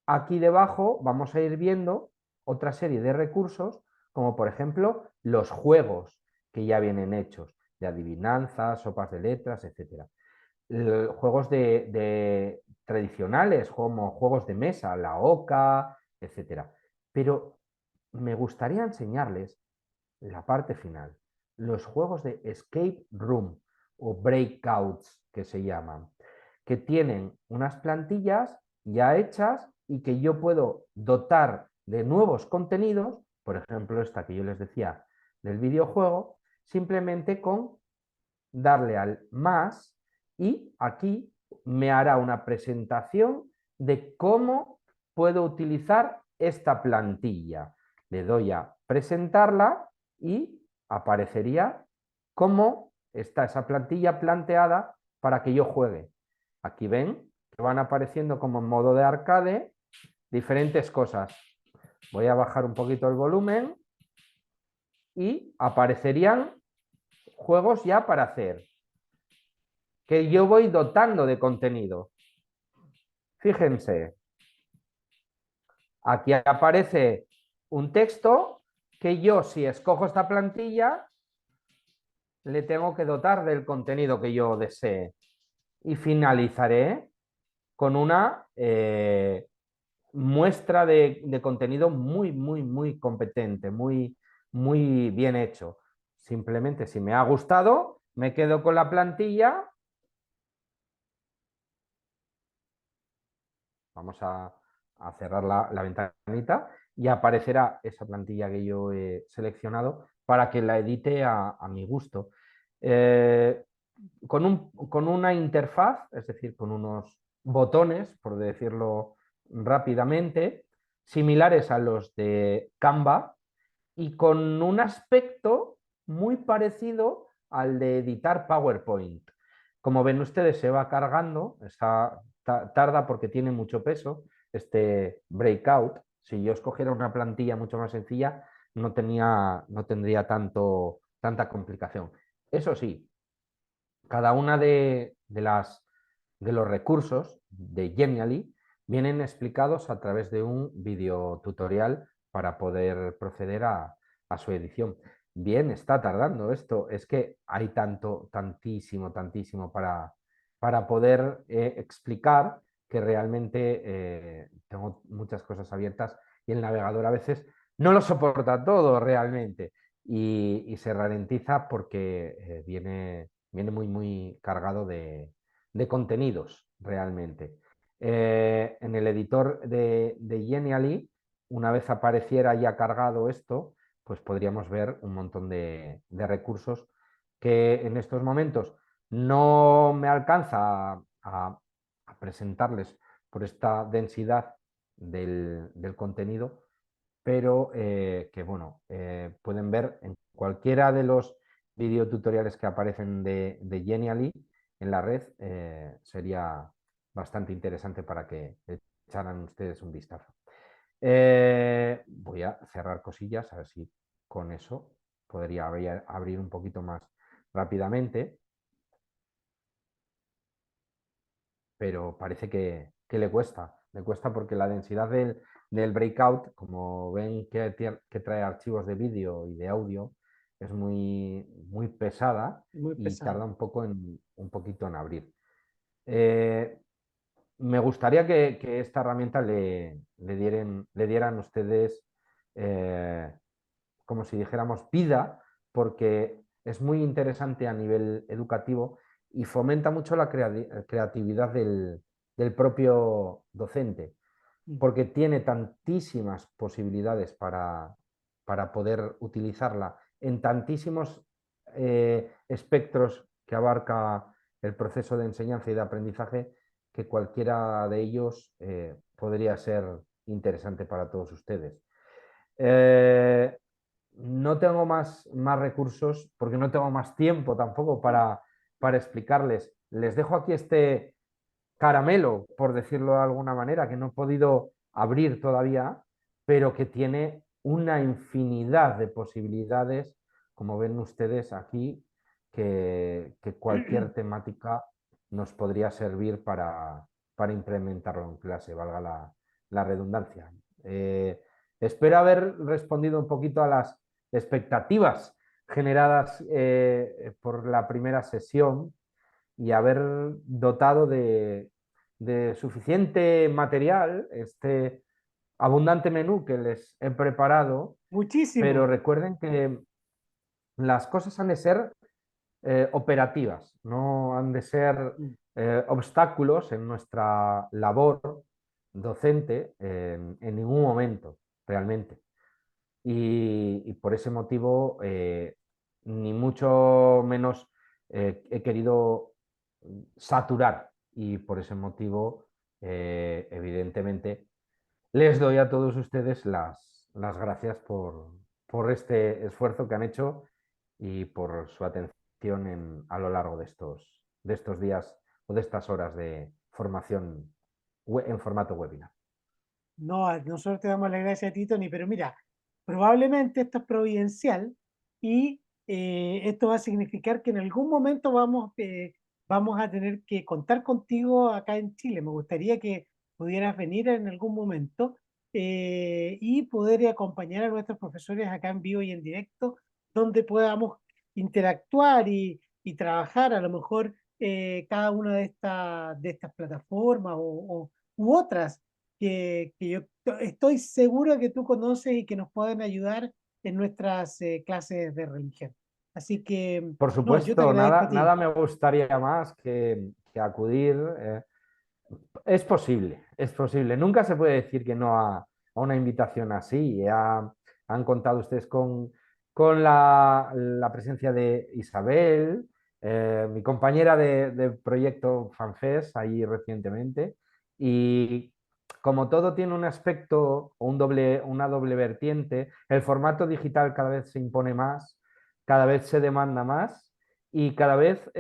S2: aquí debajo vamos a ir viendo otra serie de recursos, como por ejemplo los juegos que ya vienen hechos, de adivinanzas, sopas de letras, etc. Juegos tradicionales, como juegos de mesa, la oca, etc. Pero me gustaría enseñarles la parte final, los juegos de escape room o breakouts que se llaman, que tienen unas plantillas ya hechas y que yo puedo dotar de nuevos contenidos, por ejemplo esta que yo les decía del videojuego, simplemente con darle al más y aquí me hará una presentación de cómo puedo utilizar esta plantilla. Le doy a presentarla y aparecería cómo está esa plantilla planteada para que yo juegue. Aquí ven que van apareciendo como en modo de arcade diferentes cosas. Voy a bajar un poquito el volumen y aparecerían juegos ya para hacer, que yo voy dotando de contenido. Fíjense, aquí aparece un texto que yo, si escojo esta plantilla, le tengo que dotar del contenido que yo desee. Y finalizaré con una muestra de contenido muy competente, muy bien hecho. Simplemente, si me ha gustado, me quedo con la plantilla. Vamos a cerrar la ventanita y aparecerá esa plantilla que yo he seleccionado para que la edite a mi gusto. Eh, con una interfaz, es decir, con unos botones, por decirlo rápidamente, similares a los de Canva y con un aspecto muy parecido al de editar PowerPoint. Como ven ustedes, se va cargando, tarda porque tiene mucho peso este breakout. Si yo escogiera una plantilla mucho más sencilla, no tendría tanta complicación. Eso sí, cada una de los recursos de Genially vienen explicados a través de un video tutorial para poder proceder a su edición. Bien, está tardando esto. Es que hay tantísimo para poder explicar que realmente tengo muchas cosas abiertas y el navegador a veces no lo soporta todo realmente. y se ralentiza porque viene muy, muy cargado de contenidos realmente. En el editor de Genially, una vez apareciera ya cargado esto, pues podríamos ver un montón de recursos que en estos momentos no me alcanza a presentarles por esta densidad del contenido, pero que bueno, pueden ver en cualquiera de los videotutoriales que aparecen de Genially en la red. Sería bastante interesante para que echaran ustedes un vistazo. Voy a cerrar cosillas, a ver si con eso podría abrir un poquito más rápidamente, pero parece que le cuesta porque la densidad del breakout, como ven que trae archivos de vídeo y de audio, es muy, muy pesada
S1: Muy
S2: y
S1: pesado.
S2: tarda un poquito en abrir. Eh, Me gustaría que esta herramienta le dieran ustedes, eh, como si dijéramos, vida, porque es muy interesante a nivel educativo y fomenta mucho la creatividad del propio docente,
S1: Mm.
S2: porque tiene tantísimas posibilidades para poder utilizarla en tantísimos espectros que abarca el proceso de enseñanza y de aprendizaje, que cualquiera de ellos podría ser interesante para todos ustedes. Eh, no tengo más recursos porque no tengo más tiempo tampoco para explicarles. Les dejo aquí este caramelo, por decirlo de alguna manera, que no he podido abrir todavía, pero que tiene una infinidad de posibilidades, como ven ustedes aquí, que cualquier temática nos podría servir para implementarlo en clase, valga la redundancia. Espero haber respondido un poquito a las expectativas generadas por la primera sesión y haber dotado de suficiente material este abundante menú que les he preparado, pero
S1: Muchísimo.
S2: recuerden que las cosas han de ser operativas, no han de ser
S1: Mm.
S2: obstáculos en nuestra labor docente en ningún momento, realmente. Y por ese motivo, ni mucho menos he querido saturar y por ese motivo, evidentemente, les doy a todos ustedes las gracias por este esfuerzo que han hecho y por su atención a lo largo de estos días o de estas horas de formación en formato webinar.
S1: No, nosotros te damos las gracias a ti, Tony, pero mira, probablemente esto es providencial y esto va a significar que en algún momento vamos a tener que contar contigo acá en Chile. Me gustaría que pudieras venir en algún momento y poder acompañar a nuestros profesores acá en vivo y en directo, donde podamos interactuar y trabajar a lo mejor cada una de estas plataformas u otras que yo estoy seguro que tú conoces y que nos pueden ayudar en nuestras clases de religión. Así que,
S2: Por
S1: no, yo te
S2: supuesto,
S1: agradezco
S2: nada,
S1: a
S2: nada
S1: ti.
S2: me gustaría más que acudir. Es posible, es posible. Nunca se puede decir que no a una invitación así. Han contado ustedes con la presencia de Isabel, mi compañera de proyecto FanFest, ahí recientemente. Y como todo tiene un aspecto o una doble vertiente, el formato digital cada vez se impone más, cada vez se demanda más y cada vez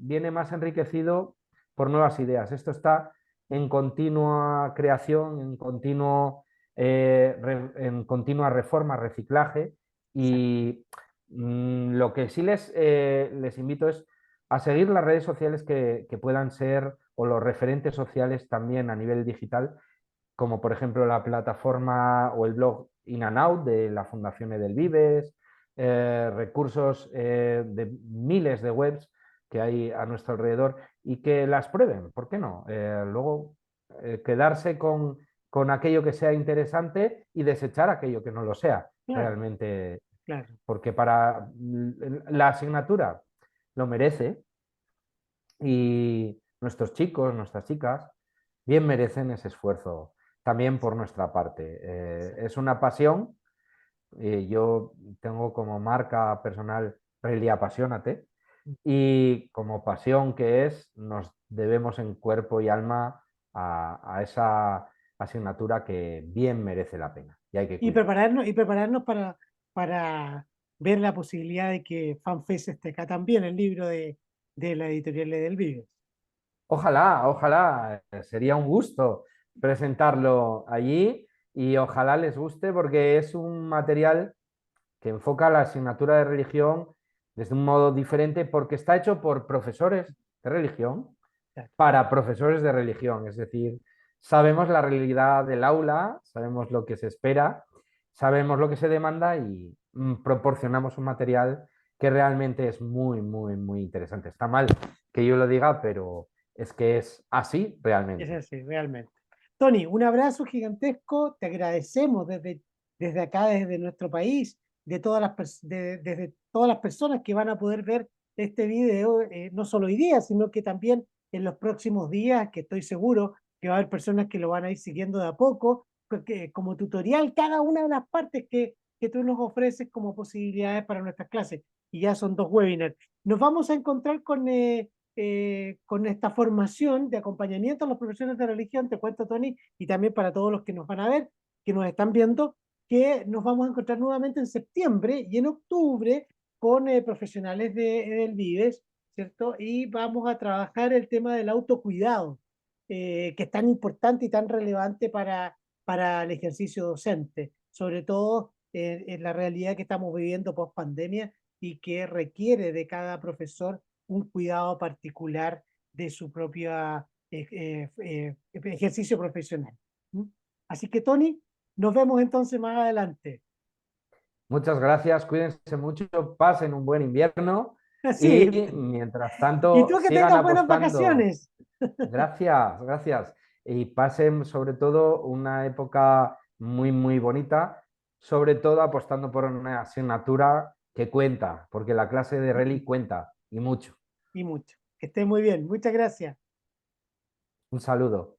S2: viene más enriquecido por nuevas ideas. Esto está en continua creación, en continua reforma, reciclaje
S1: Exacto.
S2: y lo que sí les invito es a seguir las redes sociales que puedan ser o los referentes sociales también a nivel digital, como por ejemplo la plataforma o el blog In and Out de la Fundación Edelvives, recursos de miles de webs que hay a nuestro alrededor y que las prueben, ¿por qué no? Luego quedarse con aquello que sea interesante y desechar aquello que no lo sea
S1: Claro.
S2: realmente.
S1: claro.
S2: porque para la asignatura lo merece y nuestros chicos, nuestras chicas, bien merecen ese esfuerzo también por nuestra parte. Es una pasión. Yo tengo como marca personal Reli Apasionate y como pasión que es, nos debemos en cuerpo y alma a esa asignatura que bien merece la pena y hay que cuidarla.
S1: Y prepararnos para ver la posibilidad de que FanFest esté acá también, el libro de la editorial del Vives.
S2: Ojalá, ojalá, sería un gusto presentarlo allí y ojalá les guste porque es un material que enfoca la asignatura de religión desde un modo diferente porque está hecho por profesores de religión
S1: Claro.
S2: para profesores de religión. Es decir, sabemos la realidad del aula, sabemos lo que se espera, sabemos lo que se demanda y proporcionamos un material que realmente es muy, muy, muy interesante. Está mal que yo lo diga, pero es que es así
S1: Es
S2: realmente.
S1: así, realmente. Tony, un abrazo gigantesco. Te agradecemos desde acá, desde nuestro país, desde todas las personas que van a poder ver este video, no solo hoy día, sino que también en los próximos días, que estoy seguro que va a haber personas que lo van a ir siguiendo de a poco, porque como tutorial, cada una de las partes que tú nos ofreces como posibilidades para nuestras clases. Y ya son 2 webinars. Nos vamos a encontrar con esta formación de acompañamiento a los profesores de religión, te cuento, Tony, y también para todos los que nos van a ver, que nos están viendo, que nos vamos a encontrar nuevamente en septiembre y en octubre con profesionales del Vives, ¿cierto? Y vamos a trabajar el tema del autocuidado, que es tan importante y tan relevante para el ejercicio docente, sobre todo en la realidad que estamos viviendo post pandemia y que requiere de cada profesor un cuidado particular de su propio ejercicio profesional. ¿Mm? Así que, Tony, nos vemos entonces más adelante.
S2: Muchas gracias, cuídense mucho, pasen un buen invierno
S1: Sí,
S2: y mientras
S1: y
S2: tanto
S1: tú que
S2: sigan
S1: tengas buenas
S2: apostando.
S1: vacaciones.
S2: Gracias, gracias. Y pasen sobre todo una época muy, muy bonita, sobre todo apostando por una asignatura que cuenta, porque la clase de Reli cuenta y mucho.
S1: Y mucho. Que esté muy bien. Muchas gracias.
S2: Un saludo.